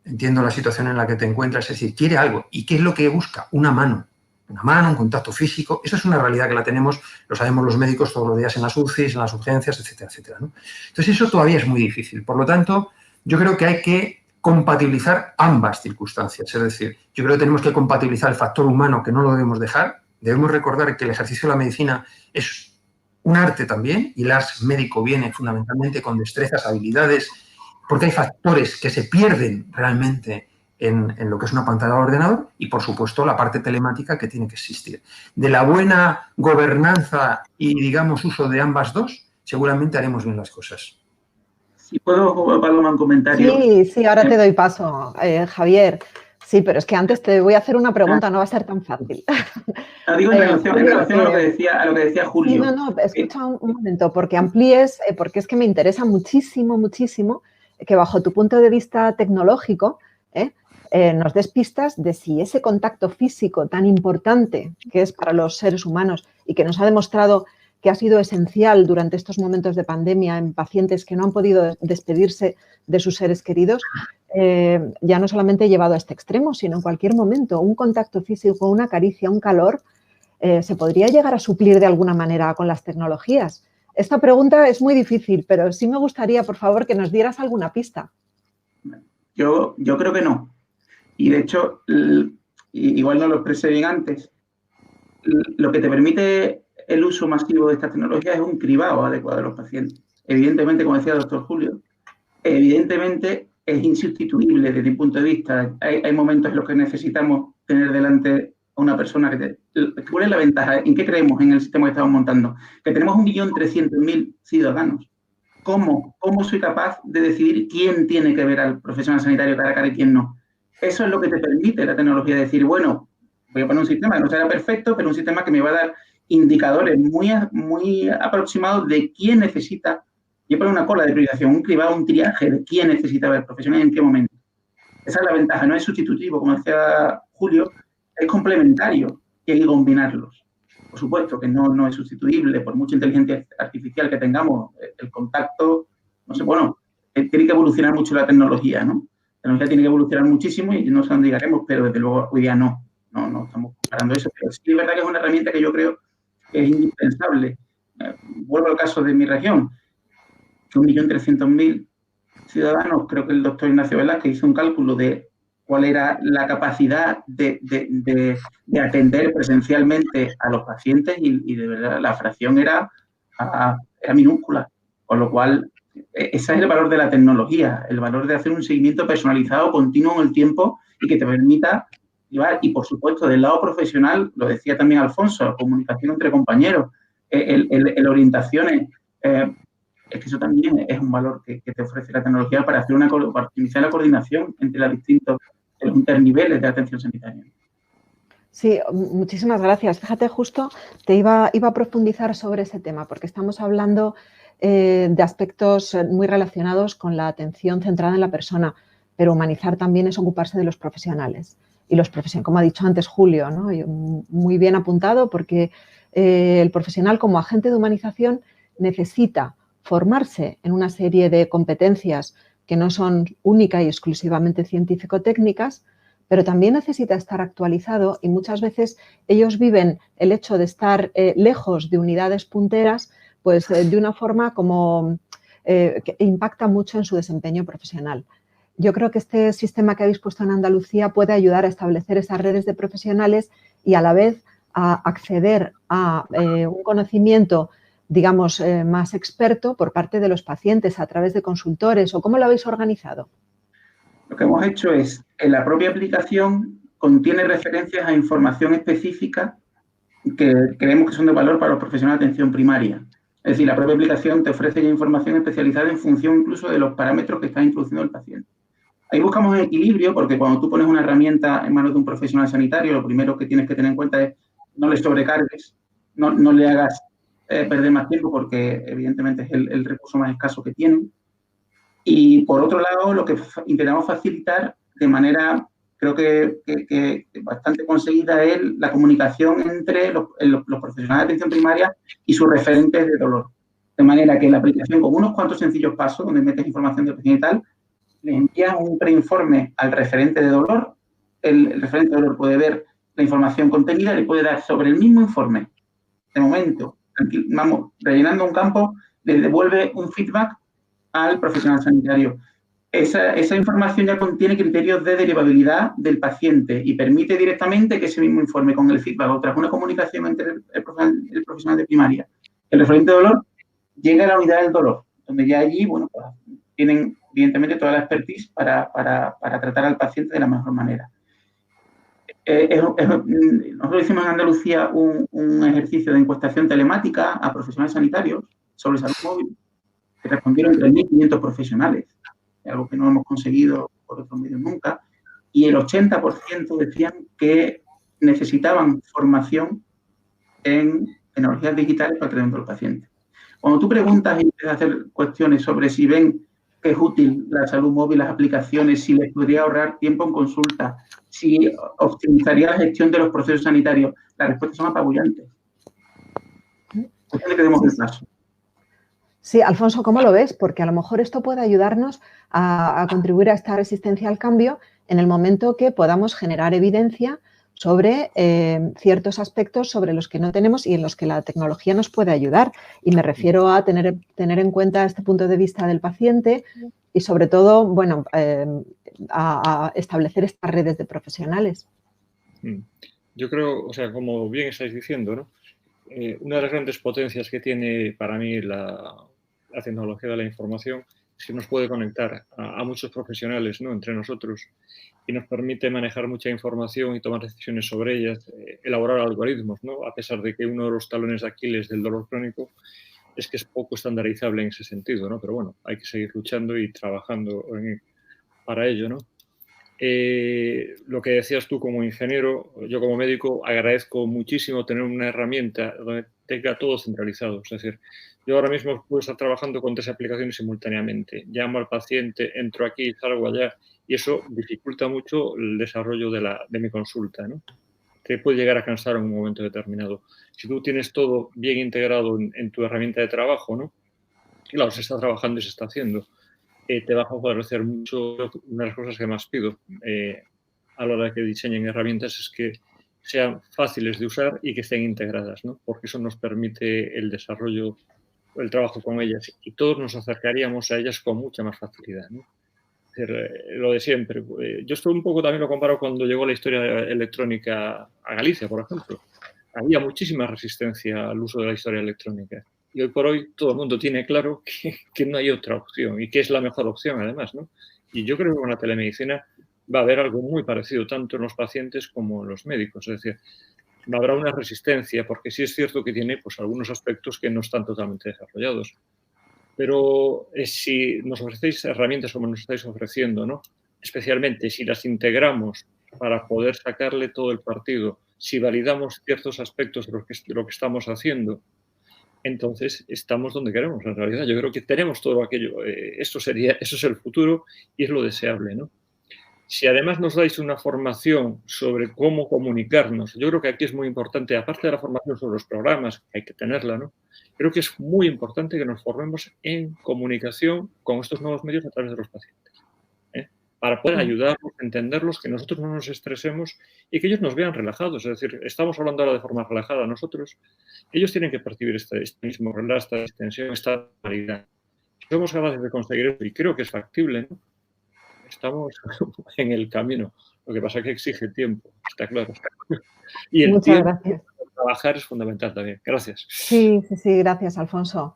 Speaker 3: entiendo la situación en la que te encuentras, es decir, quiere algo. ¿Y qué es lo que busca? Una mano, un contacto físico. Eso es una realidad que la tenemos, lo sabemos los médicos todos los días en las UCIs, en las urgencias, etcétera, etcétera, ¿no? Entonces, eso todavía es muy difícil. Por lo tanto, yo creo que hay que compatibilizar ambas circunstancias. Es decir, yo creo que tenemos que compatibilizar el factor humano, que no lo debemos dejar. Debemos recordar que el ejercicio de la medicina es un arte también, y el médico viene fundamentalmente con destrezas, habilidades, porque hay factores que se pierden realmente en lo que es una pantalla de ordenador y, por supuesto, la parte telemática que tiene que existir. De la buena gobernanza y, digamos, uso de ambas dos, seguramente haremos bien las cosas.
Speaker 4: Si puedo, Paloma, un comentario.
Speaker 2: Sí, ahora te doy paso, Javier. Sí, pero es que antes te voy a hacer una pregunta, no va a ser tan fácil.
Speaker 4: Digo en relación a lo que decía Julio.
Speaker 2: Sí, no, escucha un momento, porque amplíes, porque es que me interesa muchísimo, muchísimo que bajo tu punto de vista tecnológico nos des pistas de si ese contacto físico tan importante que es para los seres humanos y que nos ha demostrado que ha sido esencial durante estos momentos de pandemia en pacientes que no han podido despedirse de sus seres queridos, ya no solamente llevado a este extremo, sino en cualquier momento, un contacto físico, una caricia, un calor, se podría llegar a suplir de alguna manera con las tecnologías. Esta pregunta es muy difícil, pero sí me gustaría, por favor, que nos dieras alguna pista.
Speaker 4: Yo creo que no. Y de hecho, igual no lo expresé bien antes, lo que te permite el uso masivo de estas tecnologías es un cribado adecuado de los pacientes. Evidentemente, como decía el doctor Julio, evidentemente es insustituible desde mi punto de vista. Hay momentos en los que necesitamos tener delante a una persona ¿Cuál es la ventaja? ¿En qué creemos en el sistema que estamos montando? Que tenemos 1.300.000 ciudadanos. ¿Cómo soy capaz de decidir quién tiene que ver al profesional sanitario cara a cara y quién no? Eso es lo que te permite la tecnología, decir, bueno, voy a poner un sistema que no será perfecto, pero un sistema que me va a dar indicadores muy aproximados de quién necesita. Yo pongo una cola de priorización, un cribado, un triaje de quién necesita ver al profesional y en qué momento. Esa es la ventaja, no es sustitutivo, como decía Julio, es complementario y hay que combinarlos. Por supuesto que no es sustituible, por mucha inteligencia artificial que tengamos, el contacto, no sé, bueno, tiene que evolucionar mucho la tecnología, ¿no? La tecnología tiene que evolucionar muchísimo y no sé dónde llegaremos, pero desde luego hoy día no estamos comparando eso. Pero sí es verdad que es una herramienta que yo creo que es indispensable. Vuelvo al caso de mi región, que 1.300.000 ciudadanos, creo que el doctor Ignacio Velázquez hizo un cálculo de cuál era la capacidad de atender presencialmente a los pacientes y de verdad la fracción era minúscula, con lo cual ese es el valor de la tecnología, el valor de hacer un seguimiento personalizado, continuo en el tiempo y que te permita llevar, y por supuesto del lado profesional, lo decía también Alfonso, comunicación entre compañeros, el orientaciones, es que eso también es un valor que te ofrece la tecnología para optimizar la coordinación entre los distintos interniveles de atención sanitaria.
Speaker 2: Sí, muchísimas gracias. Fíjate, justo te iba a profundizar sobre ese tema, porque estamos hablando de aspectos muy relacionados con la atención centrada en la persona, pero humanizar también es ocuparse de los profesionales. Y los profesionales, como ha dicho antes Julio, ¿no? Muy bien apuntado, porque el profesional como agente de humanización necesita formarse en una serie de competencias que no son única y exclusivamente científico-técnicas, pero también necesita estar actualizado y muchas veces ellos viven el hecho de estar lejos de unidades punteras pues de una forma como que impacta mucho en su desempeño profesional. Yo creo que este sistema que habéis puesto en Andalucía puede ayudar a establecer esas redes de profesionales y a la vez a acceder a un conocimiento digamos, más experto por parte de los pacientes a través de consultores o cómo lo habéis organizado?
Speaker 4: Lo que hemos hecho es, en la propia aplicación contiene referencias a información específica que creemos que son de valor para los profesionales de atención primaria. Es decir, la propia aplicación te ofrece ya información especializada en función incluso de los parámetros que está introduciendo el paciente. Ahí buscamos un equilibrio porque cuando tú pones una herramienta en manos de un profesional sanitario, lo primero que tienes que tener en cuenta es no le sobrecargues, no le hagas perder más tiempo porque evidentemente es el recurso más escaso que tienen. Y por otro lado, lo que intentamos facilitar de manera, creo que bastante conseguida, es la comunicación entre los profesionales de atención primaria y sus referentes de dolor. De manera que la aplicación, con unos cuantos sencillos pasos, donde metes información de paciente y tal, le envía un preinforme al referente de dolor. El referente de dolor puede ver la información contenida y le puede dar sobre el mismo informe. De momento, vamos, rellenando un campo, le devuelve un feedback al profesional sanitario. Esa información ya contiene criterios de derivabilidad del paciente y permite directamente que ese mismo informe con el feedback, tras una comunicación entre el profesional de primaria, el referente de dolor, llegue a la unidad del dolor, donde ya allí, bueno, pues, tienen evidentemente toda la expertise para tratar al paciente de la mejor manera. Nosotros hicimos en Andalucía un ejercicio de encuestación telemática a profesionales sanitarios sobre salud móvil, que respondieron 3.500 profesionales, algo que no hemos conseguido por otros medios nunca, y el 80% decían que necesitaban formación en tecnologías digitales para el tratamiento del paciente. Cuando tú preguntas y empiezas a hacer cuestiones sobre si ven que es útil la salud móvil, las aplicaciones, si les podría ahorrar tiempo en consulta, si optimizaría la gestión de los procesos sanitarios. Las respuestas son apabullantes. Cuestión de que demos el paso.
Speaker 2: Sí, Alfonso, ¿cómo lo ves? Porque a lo mejor esto puede ayudarnos a contribuir a esta resistencia al cambio en el momento que podamos generar evidencia sobre ciertos aspectos sobre los que no tenemos y en los que la tecnología nos puede ayudar. Y me refiero a tener en cuenta este punto de vista del paciente y, sobre todo, bueno, a establecer estas redes de profesionales.
Speaker 1: Yo creo, o sea, como bien estáis diciendo, ¿no? Una de las grandes potencias que tiene para mí la tecnología de la información es que nos puede conectar a muchos profesionales, ¿no?, entre nosotros, y nos permite manejar mucha información y tomar decisiones sobre ellas, elaborar algoritmos, ¿no?, a pesar de que uno de los talones de Aquiles del dolor crónico es que es poco estandarizable en ese sentido, ¿no? Pero bueno, hay que seguir luchando y trabajando para ello, ¿no? Lo que decías tú como ingeniero, yo como médico agradezco muchísimo tener una herramienta donde tenga todo centralizado. Es decir, yo ahora mismo puedo estar trabajando con 3 aplicaciones simultáneamente. Llamo al paciente, entro aquí, salgo allá, y eso dificulta mucho el desarrollo de mi consulta, ¿no? Te puede llegar a cansar en un momento determinado. Si tú tienes todo bien integrado en tu herramienta de trabajo, ¿no? Claro, se está trabajando y se está haciendo. Te va a favorecer mucho. Una de las cosas que más pido a la hora de que diseñen herramientas es que sean fáciles de usar y que estén integradas, ¿no? Porque eso nos permite el desarrollo, el trabajo con ellas, y todos nos acercaríamos a ellas con mucha más facilidad, ¿no? Es decir, lo de siempre. Yo esto un poco también lo comparo cuando llegó la historia electrónica a Galicia, por ejemplo. Había muchísima resistencia al uso de la historia electrónica. Y hoy por hoy todo el mundo tiene claro que no hay otra opción y que es la mejor opción, además, ¿no? Y yo creo que con la telemedicina va a haber algo muy parecido tanto en los pacientes como en los médicos. Es decir, habrá una resistencia porque sí es cierto que tiene, pues, algunos aspectos que no están totalmente desarrollados. Pero si nos ofrecéis herramientas como nos estáis ofreciendo, ¿no?, especialmente si las integramos para poder sacarle todo el partido, si validamos ciertos aspectos de lo que estamos haciendo, entonces estamos donde queremos, en realidad. Yo creo que tenemos todo aquello. Eso es el futuro y es lo deseable, ¿no? Si además nos dais una formación sobre cómo comunicarnos, yo creo que aquí es muy importante, aparte de la formación sobre los programas, que hay que tenerla, ¿no? Creo que es muy importante que nos formemos en comunicación con estos nuevos medios a través de los pacientes, para poder ayudarlos, entenderlos, que nosotros no nos estresemos y que ellos nos vean relajados. Es decir, estamos hablando ahora de forma relajada nosotros. Ellos tienen que percibir este mismo relajo, esta distensión, esta claridad. Si somos capaces de conseguir eso, y creo que es factible, ¿no?, estamos en el camino. Lo que pasa es que exige tiempo, está claro. Y el
Speaker 2: Muchas
Speaker 1: tiempo
Speaker 2: gracias.
Speaker 1: para trabajar es fundamental también. Gracias.
Speaker 2: Sí, gracias, Alfonso.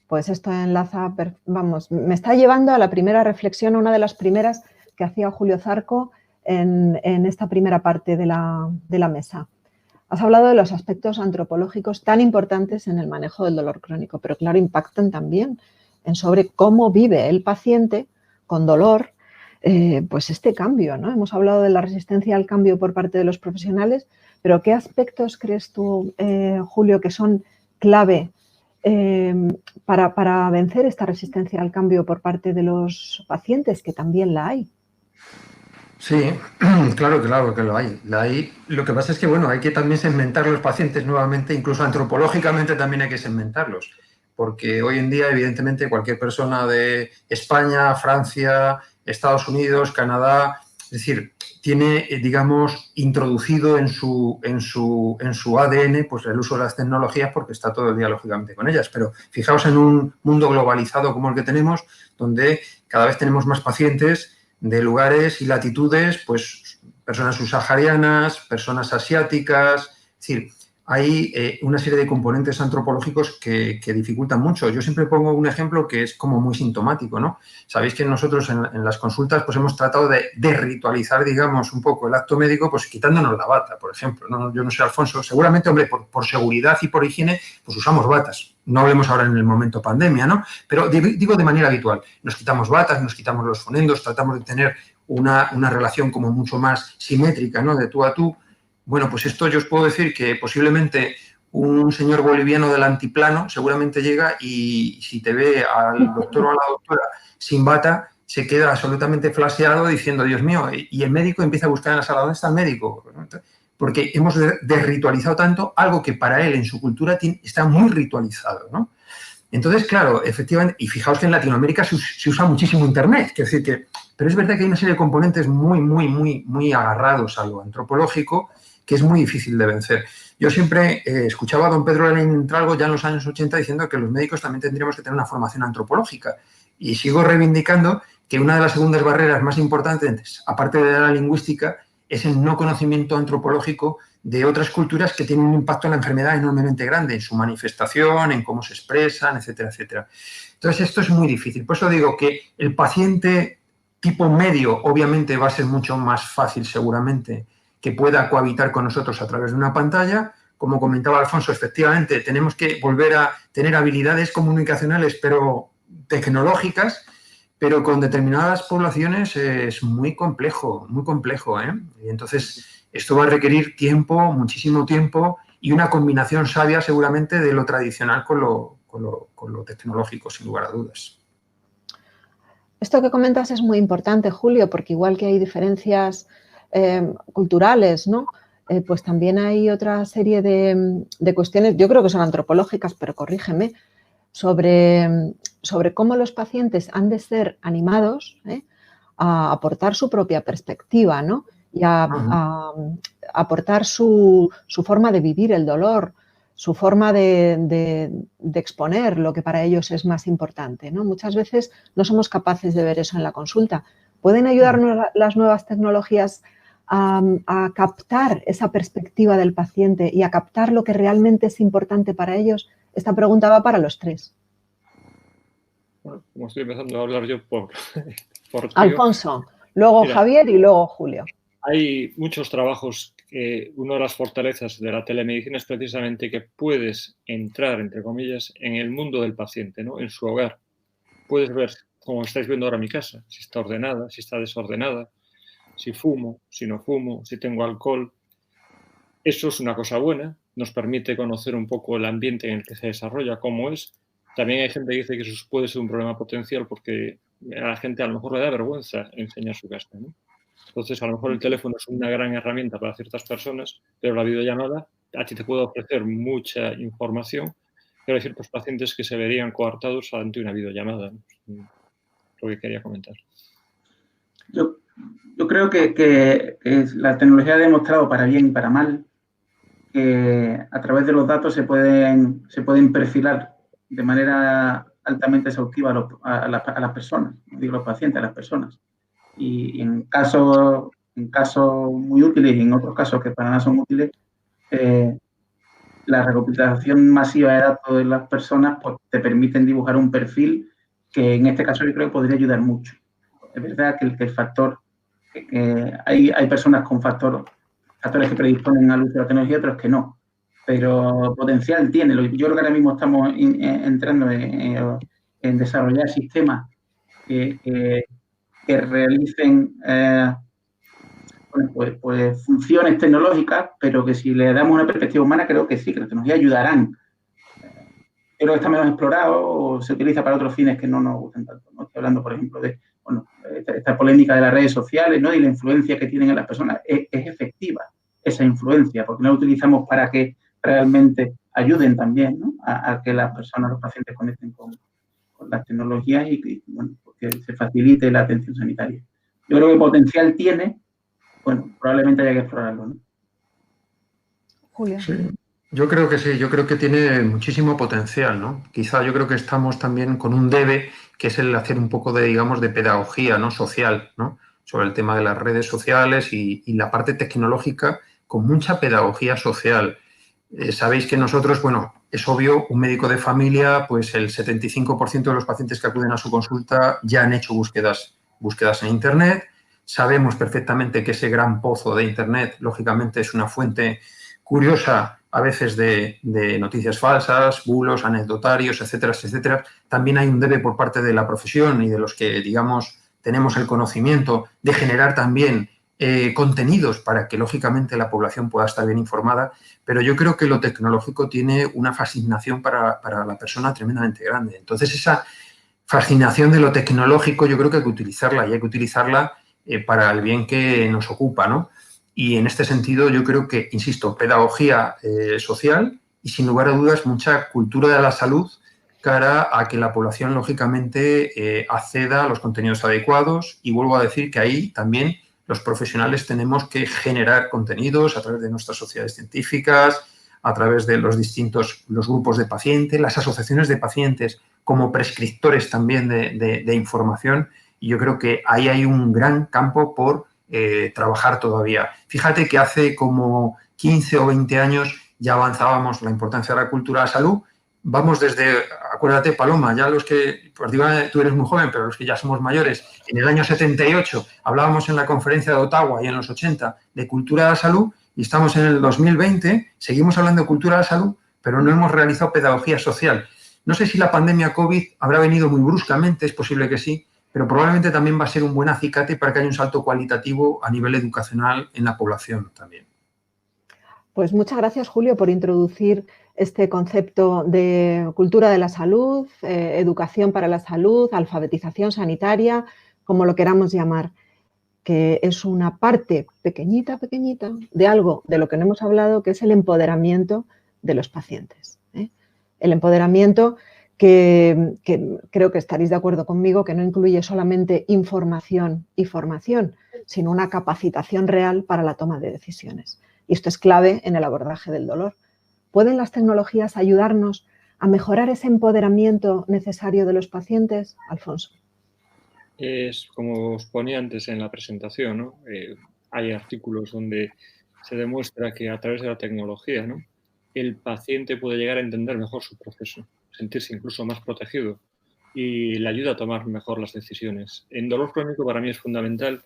Speaker 2: Pues esto enlaza, vamos, me está llevando a la primera reflexión, una de las primeras que hacía Julio Zarco en esta primera parte de la mesa. Has hablado de los aspectos antropológicos tan importantes en el manejo del dolor crónico, pero claro, impactan también en sobre cómo vive el paciente con dolor, pues este cambio, ¿no? Hemos hablado de la resistencia al cambio por parte de los profesionales, pero ¿qué aspectos crees tú, Julio, que son clave para vencer esta resistencia al cambio por parte de los pacientes, que también la hay?
Speaker 3: Sí, claro que lo hay. Lo que pasa es que, bueno, hay que también segmentar los pacientes nuevamente, incluso antropológicamente también hay que segmentarlos, porque hoy en día, evidentemente, cualquier persona de España, Francia, Estados Unidos, Canadá, es decir, tiene, digamos, introducido en su ADN, pues, el uso de las tecnologías, porque está todo el día, lógicamente, con ellas. Pero fijaos en un mundo globalizado como el que tenemos, donde cada vez tenemos más pacientes de lugares y latitudes, pues personas subsaharianas, personas asiáticas, es decir, hay una serie de componentes antropológicos que dificultan mucho. Yo siempre pongo un ejemplo que es como muy sintomático, ¿no? Sabéis que nosotros en las consultas pues hemos tratado de ritualizar, digamos, un poco el acto médico, pues quitándonos la bata, por ejemplo, ¿no? Yo no sé, Alfonso, seguramente, hombre, por seguridad y por higiene, pues usamos batas. No hablemos ahora en el momento pandemia, ¿no? Pero digo de manera habitual. Nos quitamos batas, nos quitamos los fonendos, tratamos de tener una relación como mucho más simétrica, ¿no?, de tú a tú. Bueno, pues esto yo os puedo decir que posiblemente un señor boliviano del antiplano seguramente llega y si te ve al doctor o a la doctora sin bata, se queda absolutamente flaseado diciendo, Dios mío, y el médico empieza a buscar en la sala, ¿dónde está el médico? Porque hemos desritualizado tanto algo que para él en su cultura está muy ritualizado, ¿no? Entonces, claro, efectivamente, y fijaos que en Latinoamérica se usa muchísimo Internet, es decir que, pero es verdad que hay una serie de componentes muy agarrados a lo antropológico que es muy difícil de vencer. Yo siempre escuchaba a don Pedro Entralgo ya en los años 80 diciendo que los médicos también tendríamos que tener una formación antropológica y sigo reivindicando que una de las segundas barreras más importantes, aparte de la lingüística, es el no conocimiento antropológico de otras culturas que tienen un impacto en la enfermedad enormemente grande, en su manifestación, en cómo se expresan, etcétera, etcétera. Entonces, esto es muy difícil. Por eso digo que el paciente tipo medio, obviamente, va a ser mucho más fácil, seguramente, que pueda cohabitar con nosotros a través de una pantalla. Como comentaba Alfonso, efectivamente, tenemos que volver a tener habilidades comunicacionales, pero tecnológicas, pero con determinadas poblaciones es muy complejo, ¿eh? Y entonces, esto va a requerir tiempo, muchísimo tiempo, y una combinación sabia seguramente de lo tradicional con lo tecnológico, sin lugar a dudas.
Speaker 2: Esto que comentas es muy importante, Julio, porque igual que hay diferencias culturales, ¿no? Pues también hay otra serie de cuestiones, yo creo que son antropológicas, pero corrígeme, sobre cómo los pacientes han de ser animados a aportar su propia perspectiva, ¿no? Y a aportar su forma de vivir el dolor, su forma de exponer lo que para ellos es más importante, ¿no? Muchas veces no somos capaces de ver eso en la consulta. ¿Pueden ayudarnos las nuevas tecnologías a captar esa perspectiva del paciente y a captar lo que realmente es importante para ellos? Esta pregunta va para los tres.
Speaker 1: Bueno, como estoy empezando a hablar yo por
Speaker 2: Alfonso, luego mira, Javier y luego Julio.
Speaker 1: Hay muchos trabajos que una de las fortalezas de la telemedicina es precisamente que puedes entrar, entre comillas, en el mundo del paciente, ¿no? En su hogar. Puedes ver, como estáis viendo ahora mi casa, si está ordenada, si está desordenada, si fumo, si no fumo, si tengo alcohol. Eso es una cosa buena, nos permite conocer un poco el ambiente en el que se desarrolla, cómo es. También hay gente que dice que eso puede ser un problema potencial porque a la gente a lo mejor le da vergüenza enseñar su casa, ¿no? Entonces, a lo mejor el teléfono es una gran herramienta para ciertas personas, pero la videollamada a ti te puede ofrecer mucha información, pero hay ciertos pacientes que se verían coartados ante una videollamada, ¿no? Lo que quería comentar.
Speaker 4: Yo creo que la tecnología ha demostrado para bien y para mal que a través de los datos se pueden perfilar de manera altamente exhaustiva a las personas, no digo los pacientes, a las personas. Y en casos muy útiles y en otros casos que para nada son útiles, la recopilación masiva de datos de las personas pues, te permiten dibujar un perfil que en este caso yo creo que podría ayudar mucho. Es verdad que el factor, hay personas con factores que predisponen al uso de la tecnología y otros que no, pero potencial tiene. Yo creo que ahora mismo estamos entrando en desarrollar sistemas que realicen pues funciones tecnológicas, pero que si le damos una perspectiva humana, creo que sí, que las tecnologías ayudarán. Creo que está menos explorado o se utiliza para otros fines que no nos gustan tanto, ¿no? Estoy hablando, por ejemplo, de esta polémica de las redes sociales, ¿no? Y la influencia que tienen en las personas. Es efectiva esa influencia, porque no la utilizamos para que realmente ayuden también, ¿no? a que las personas, los pacientes conecten con las tecnologías y bueno, que se facilite la atención sanitaria. Yo creo que potencial tiene, bueno, probablemente haya que explorarlo, ¿no?
Speaker 2: Julio.
Speaker 3: Sí, yo creo que sí, yo creo que tiene muchísimo potencial, ¿no? Quizá yo creo que estamos también con un debe, que es el hacer un poco de, digamos, de pedagogía, ¿no? Social, ¿no? Sobre el tema de las redes sociales y la parte tecnológica con mucha pedagogía social. Sabéis que nosotros, bueno, es obvio, un médico de familia, pues el 75% de los pacientes que acuden a su consulta ya han hecho búsquedas en Internet. Sabemos perfectamente que ese gran pozo de Internet, lógicamente, es una fuente curiosa a veces de noticias falsas, bulos, anecdotarios, etcétera, etcétera. También hay un debe por parte de la profesión y de los que, digamos, tenemos el conocimiento de generar también contenidos para que, lógicamente, la población pueda estar bien informada, pero yo creo que lo tecnológico tiene una fascinación para la persona tremendamente grande. Entonces, esa fascinación de lo tecnológico yo creo que hay que utilizarla y hay que utilizarla para el bien que nos ocupa, ¿no? Y en este sentido yo creo que, insisto, pedagogía social y sin lugar a dudas mucha cultura de la salud cara a que la población lógicamente acceda a los contenidos adecuados y vuelvo a decir que ahí también los profesionales tenemos que generar contenidos a través de nuestras sociedades científicas, a través de los grupos de pacientes, las asociaciones de pacientes como prescriptores también de información y yo creo que ahí hay un gran campo por trabajar todavía. Fíjate que hace como 15 o 20 años ya avanzábamos la importancia de la cultura de la salud. Vamos desde, acuérdate, Paloma, ya los que, pues digo, tú eres muy joven, pero los que ya somos mayores, en el año 78 hablábamos en la conferencia de Ottawa y en los 80 de cultura de la salud y estamos en el 2020, seguimos hablando de cultura de la salud, pero no hemos realizado pedagogía social. No sé si la pandemia COVID habrá venido muy bruscamente, es posible que sí, pero probablemente también va a ser un buen acicate para que haya un salto cualitativo a nivel educacional en la población también.
Speaker 2: Pues muchas gracias, Julio, por introducir este concepto de cultura de la salud, educación para la salud, alfabetización sanitaria, como lo queramos llamar, que es una parte pequeñita de algo de lo que no hemos hablado, que es el empoderamiento de los pacientes. El empoderamiento que creo que estaréis de acuerdo conmigo, que no incluye solamente información y formación, sino una capacitación real para la toma de decisiones. Y esto es clave en el abordaje del dolor. ¿Pueden las tecnologías ayudarnos a mejorar ese empoderamiento necesario de los pacientes, Alfonso?
Speaker 1: Es como os ponía antes en la presentación, ¿no? Hay artículos donde se demuestra que a través de la tecnología, ¿no?, el paciente puede llegar a entender mejor su proceso, sentirse incluso más protegido y le ayuda a tomar mejor las decisiones. En dolor crónico para mí es fundamental.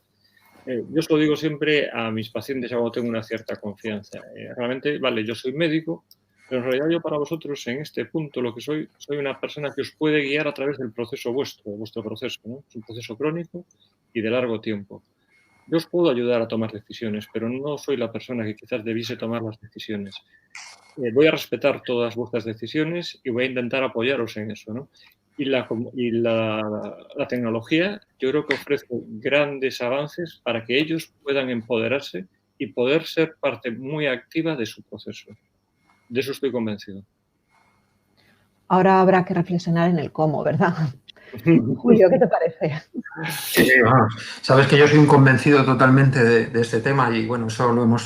Speaker 1: Yo se lo digo siempre a mis pacientes cuando tengo una cierta confianza. Realmente, vale, yo soy médico, pero en realidad yo para vosotros en este punto lo que soy una persona que os puede guiar a través del proceso vuestro proceso, ¿no? Es un proceso crónico y de largo tiempo. Yo os puedo ayudar a tomar decisiones, pero no soy la persona que quizás debiese tomar las decisiones. Voy a respetar todas vuestras decisiones y voy a intentar apoyaros en eso, ¿no? Y la tecnología yo creo que ofrece grandes avances para que ellos puedan empoderarse y poder ser parte muy activa de su proceso. De eso estoy convencido.
Speaker 2: Ahora habrá que reflexionar en el cómo, ¿verdad? Julio, ¿qué te parece?
Speaker 3: Sí, vamos. Sabes que yo soy un convencido totalmente de este tema y bueno, eso lo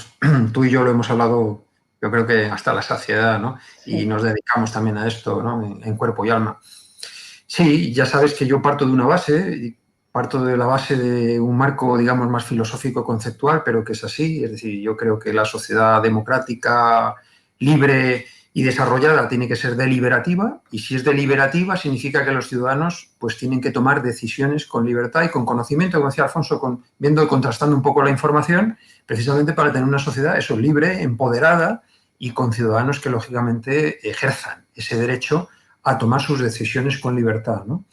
Speaker 3: tú y yo lo hemos hablado, yo creo que hasta la saciedad, ¿no? Sí. Y nos dedicamos también a esto, ¿no? En cuerpo y alma. Sí, ya sabes que yo parto de una base, parto de la base de un marco, digamos, más filosófico conceptual, pero que es así. Es decir, yo creo que la sociedad democrática, libre y desarrollada tiene que ser deliberativa, y si es deliberativa significa que los ciudadanos pues tienen que tomar decisiones con libertad y con conocimiento, como decía Alfonso, viendo y contrastando un poco la información, precisamente para tener una sociedad eso, libre, empoderada y con ciudadanos que lógicamente ejerzan ese derecho a tomar sus decisiones con libertad, ¿no?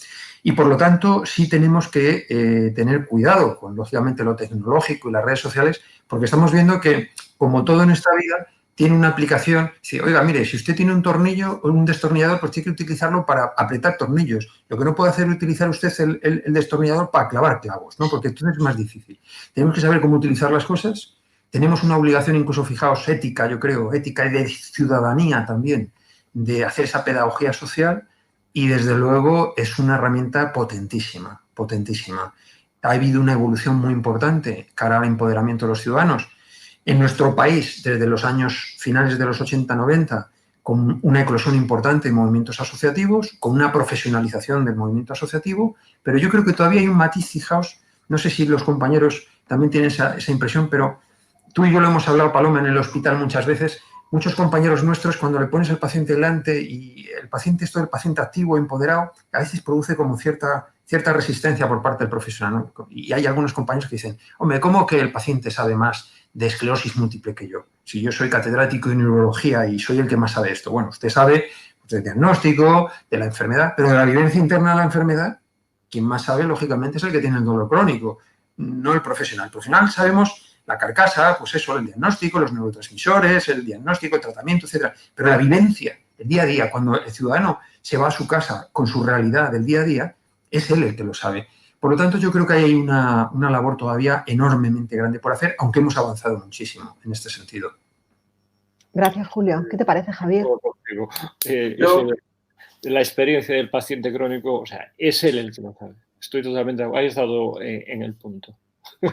Speaker 3: Y por lo tanto sí tenemos que tener cuidado con lógicamente lo tecnológico y las redes sociales, porque estamos viendo que como todo en esta vida tiene una aplicación, dice, oiga, mire, si usted tiene un tornillo o un destornillador, pues tiene que utilizarlo para apretar tornillos. Lo que no puede hacer es utilizar usted el destornillador para clavar clavos, ¿no? Porque entonces es más difícil. Tenemos que saber cómo utilizar las cosas. Tenemos una obligación, incluso, fijaos, ética, yo creo, ética y de ciudadanía también, de hacer esa pedagogía social y, desde luego, es una herramienta potentísima, potentísima. Ha habido una evolución muy importante cara al empoderamiento de los ciudadanos. En nuestro país, desde los años finales de los 80-90, con una eclosión importante de movimientos asociativos, con una profesionalización del movimiento asociativo, pero yo creo que todavía hay un matiz, fijaos, no sé si los compañeros también tienen esa impresión, pero tú y yo lo hemos hablado, Paloma, en el hospital muchas veces. Muchos compañeros nuestros, cuando le pones al paciente delante y el paciente, esto del paciente activo, empoderado, a veces produce como cierta resistencia por parte del profesional, ¿no? Y hay algunos compañeros que dicen, hombre, ¿cómo que el paciente sabe más de esclerosis múltiple que yo? Si yo soy catedrático de neurología y soy el que más sabe esto. Bueno, usted sabe del diagnóstico, de la enfermedad, pero de la vivencia interna de la enfermedad, quien más sabe, lógicamente, es el que tiene el dolor crónico, no el profesional. El profesional sabemos la carcasa, pues eso, el diagnóstico, los neurotransmisores, el diagnóstico, el tratamiento, etcétera. Pero la vivencia, el día a día, cuando el ciudadano se va a su casa con su realidad del día a día, es él el que lo sabe. Por lo tanto, yo creo que hay una labor todavía enormemente grande por hacer, aunque hemos avanzado muchísimo en este sentido.
Speaker 2: Gracias, Julio. ¿Qué te parece, Javier?
Speaker 1: Eso de la experiencia del paciente crónico, o sea, es él el que lo sabe. Estoy totalmente, has estado en el punto.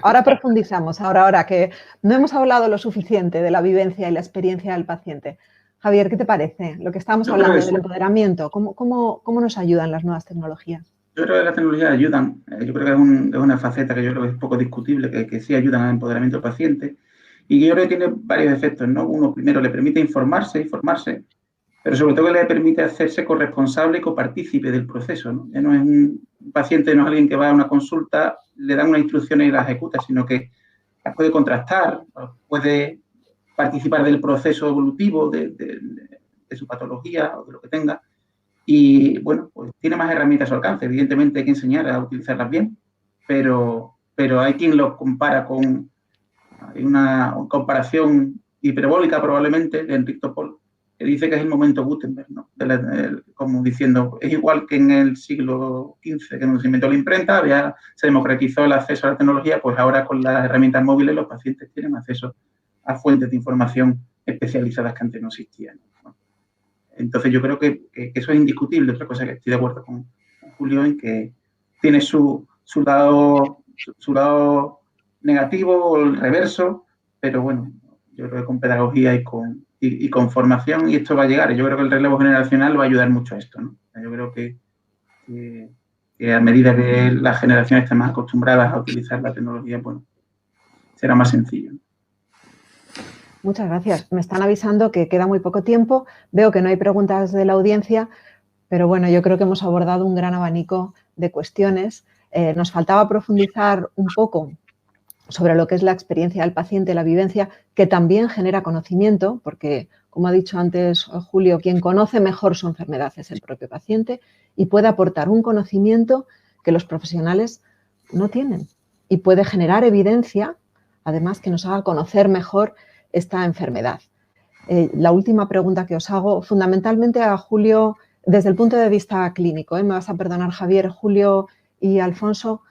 Speaker 2: Ahora profundizamos, ahora que no hemos hablado lo suficiente de la vivencia y la experiencia del paciente. Javier, ¿qué te parece? Lo que estábamos hablando del empoderamiento, ¿cómo nos ayudan las nuevas tecnologías?
Speaker 4: Yo creo que las tecnologías ayudan. Yo creo que es una faceta que yo creo que es poco discutible, que sí ayudan al empoderamiento del paciente. Y yo creo que tiene varios efectos, ¿no? Uno, primero, le permite informarse, pero sobre todo le permite hacerse corresponsable y copartícipe del proceso, ¿no? Ya no es un paciente, no es alguien que va a una consulta, le dan unas instrucciones y las ejecuta, sino que las puede contrastar, puede participar del proceso evolutivo de su patología o de lo que tenga. Y, bueno, pues tiene más herramientas a su alcance. Evidentemente hay que enseñar a utilizarlas bien, pero hay quien lo compara con... Hay una comparación hiperbólica probablemente de Enric Topol, que dice que es el momento Gutenberg, ¿no? Como diciendo, es igual que en el siglo XV, que se inventó la imprenta, se democratizó el acceso a la tecnología, pues ahora con las herramientas móviles los pacientes tienen acceso a fuentes de información especializadas que antes no existían, ¿no? Entonces yo creo que eso es indiscutible. Otra cosa que estoy de acuerdo con Julio en que tiene su lado negativo o el reverso, pero bueno, yo creo que con pedagogía y con formación, y esto va a llegar. Yo creo que el relevo generacional va a ayudar mucho a esto, ¿no? Yo creo que a medida que las generaciones estén más acostumbradas a utilizar la tecnología, bueno, será más sencillo.
Speaker 2: Muchas gracias. Me están avisando que queda muy poco tiempo. Veo que no hay preguntas de la audiencia, pero bueno, yo creo que hemos abordado un gran abanico de cuestiones. Nos faltaba profundizar un poco sobre lo que es la experiencia del paciente, la vivencia, que también genera conocimiento, porque, como ha dicho antes Julio, quien conoce mejor su enfermedad es el propio paciente y puede aportar un conocimiento que los profesionales no tienen y puede generar evidencia, además, que nos haga conocer mejor esta enfermedad. La última pregunta que os hago, fundamentalmente a Julio, desde el punto de vista clínico, me vas a perdonar, Javier, Julio y Alfonso,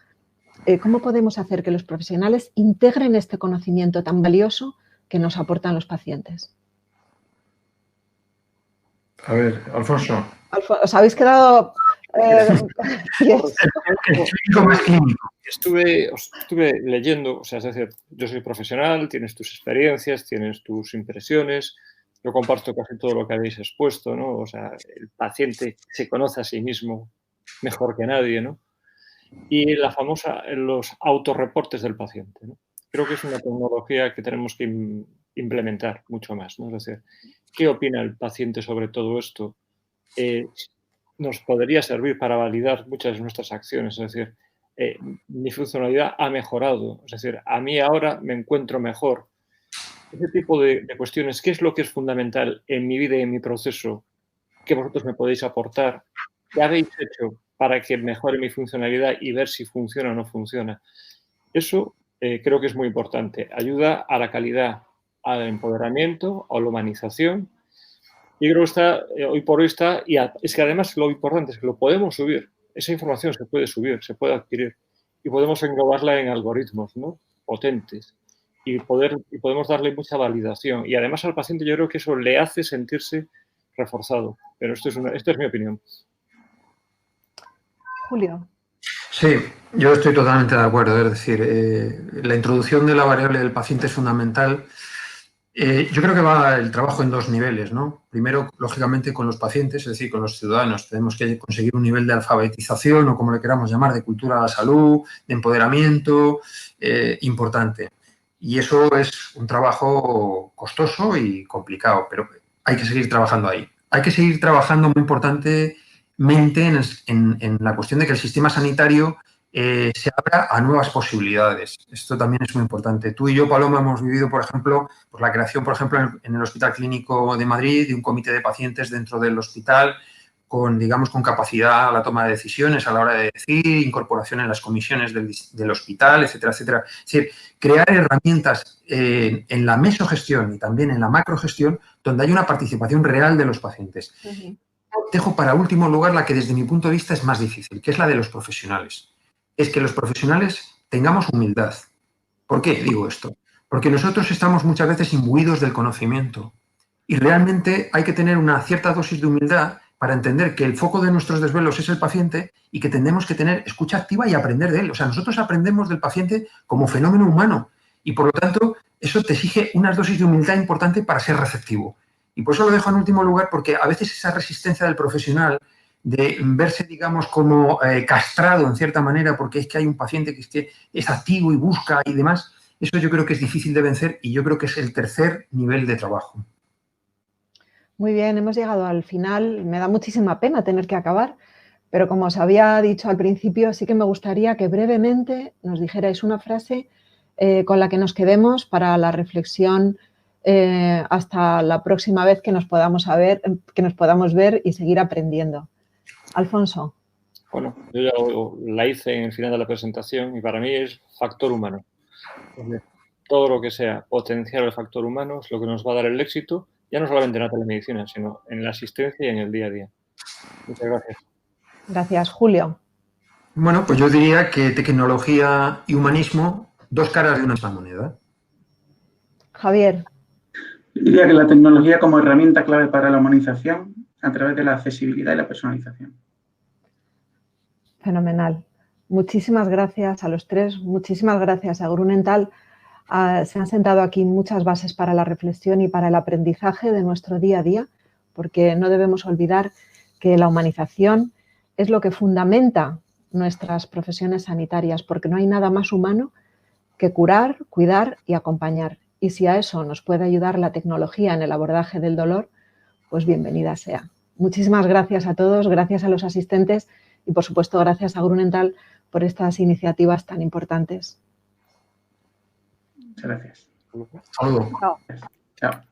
Speaker 2: ¿cómo podemos hacer que los profesionales integren este conocimiento tan valioso que nos aportan los pacientes?
Speaker 3: A ver, Alfonso.
Speaker 2: ¿Os habéis quedado...?
Speaker 1: Estuve leyendo, o sea, es decir, yo soy profesional, tienes tus experiencias, tienes tus impresiones, yo comparto casi todo lo que habéis expuesto, ¿no? O sea, el paciente se conoce a sí mismo mejor que nadie, ¿no? Y los autorreportes del paciente, ¿no? Creo que es una tecnología que tenemos que implementar mucho más, ¿no? Es decir, ¿qué opina el paciente sobre todo esto? Nos podría servir para validar muchas de nuestras acciones, es decir, mi funcionalidad ha mejorado, es decir, a mí ahora me encuentro mejor. Ese tipo de cuestiones, ¿qué es lo que es fundamental en mi vida y en mi proceso que vosotros me podéis aportar? ¿Qué habéis hecho para que mejore mi funcionalidad y ver si funciona o no funciona? Eso creo que es muy importante. Ayuda a la calidad, al empoderamiento, a la humanización. Y creo que está, hoy por hoy está, y es que además lo importante es que lo podemos subir. Esa información se puede subir, se puede adquirir. Y podemos englobarla en algoritmos, ¿no? Potentes. Y podemos darle mucha validación. Y además al paciente yo creo que eso le hace sentirse reforzado. Pero esta es mi opinión.
Speaker 2: Julio.
Speaker 3: Sí, yo estoy totalmente de acuerdo. Es decir, la introducción de la variable del paciente es fundamental. Yo creo que va el trabajo en dos niveles, ¿no? Primero, lógicamente, con los pacientes, es decir, con los ciudadanos. Tenemos que conseguir un nivel de alfabetización o como le queramos llamar, de cultura de la salud, de empoderamiento, importante. Y eso es un trabajo costoso y complicado, pero hay que seguir trabajando ahí. Hay que seguir trabajando muy importantemente en la cuestión de que el sistema sanitario se abra a nuevas posibilidades. Esto también es muy importante. Tú y yo, Paloma, hemos vivido, por ejemplo, pues la creación, por ejemplo, en el Hospital Clínico de Madrid de un comité de pacientes dentro del hospital con capacidad a la toma de decisiones a la hora de decir, incorporación en las comisiones del hospital, etcétera, etcétera. Es decir, crear herramientas en la mesogestión y también en la macrogestión donde hay una participación real de los pacientes. dejo para último lugar la que desde mi punto de vista es más difícil, que es la de los profesionales. Es que los profesionales tengamos humildad. ¿Por qué digo esto? Porque nosotros estamos muchas veces imbuidos del conocimiento y realmente hay que tener una cierta dosis de humildad para entender que el foco de nuestros desvelos es el paciente y que tenemos que tener escucha activa y aprender de él. O sea, nosotros aprendemos del paciente como fenómeno humano y, por lo tanto, eso te exige unas dosis de humildad importante para ser receptivo. Y por eso lo dejo en último lugar, porque a veces esa resistencia del profesional de verse, digamos, como castrado en cierta manera, porque es que hay un paciente que es activo y busca y demás, eso yo creo que es difícil de vencer y yo creo que es el tercer nivel de trabajo.
Speaker 2: Muy bien, hemos llegado al final. Me da muchísima pena tener que acabar, pero como os había dicho al principio, sí que me gustaría que brevemente nos dijerais una frase con la que nos quedemos para la reflexión hasta la próxima vez que nos podamos ver y seguir aprendiendo. Alfonso.
Speaker 1: Bueno, yo ya la hice en el final de la presentación y para mí es factor humano. Todo lo que sea potenciar el factor humano es lo que nos va a dar el éxito, ya no solamente en la telemedicina, sino en la asistencia y en el día a día. Muchas gracias.
Speaker 2: Gracias, Julio.
Speaker 3: Bueno, pues yo diría que tecnología y humanismo, dos caras de una misma moneda.
Speaker 2: Javier.
Speaker 4: Yo diría que la tecnología como herramienta clave para la humanización a través de la accesibilidad y la personalización.
Speaker 2: Fenomenal. Muchísimas gracias a los tres, muchísimas gracias a Grunenthal. Se han sentado aquí muchas bases para la reflexión y para el aprendizaje de nuestro día a día, porque no debemos olvidar que la humanización es lo que fundamenta nuestras profesiones sanitarias, porque no hay nada más humano que curar, cuidar y acompañar. Y si a eso nos puede ayudar la tecnología en el abordaje del dolor, pues bienvenida sea. Muchísimas gracias a todos, gracias a los asistentes y, por supuesto, gracias a Grunenthal por estas iniciativas tan importantes.
Speaker 4: Muchas gracias.
Speaker 3: Saludos.
Speaker 2: Chao.
Speaker 4: Chao.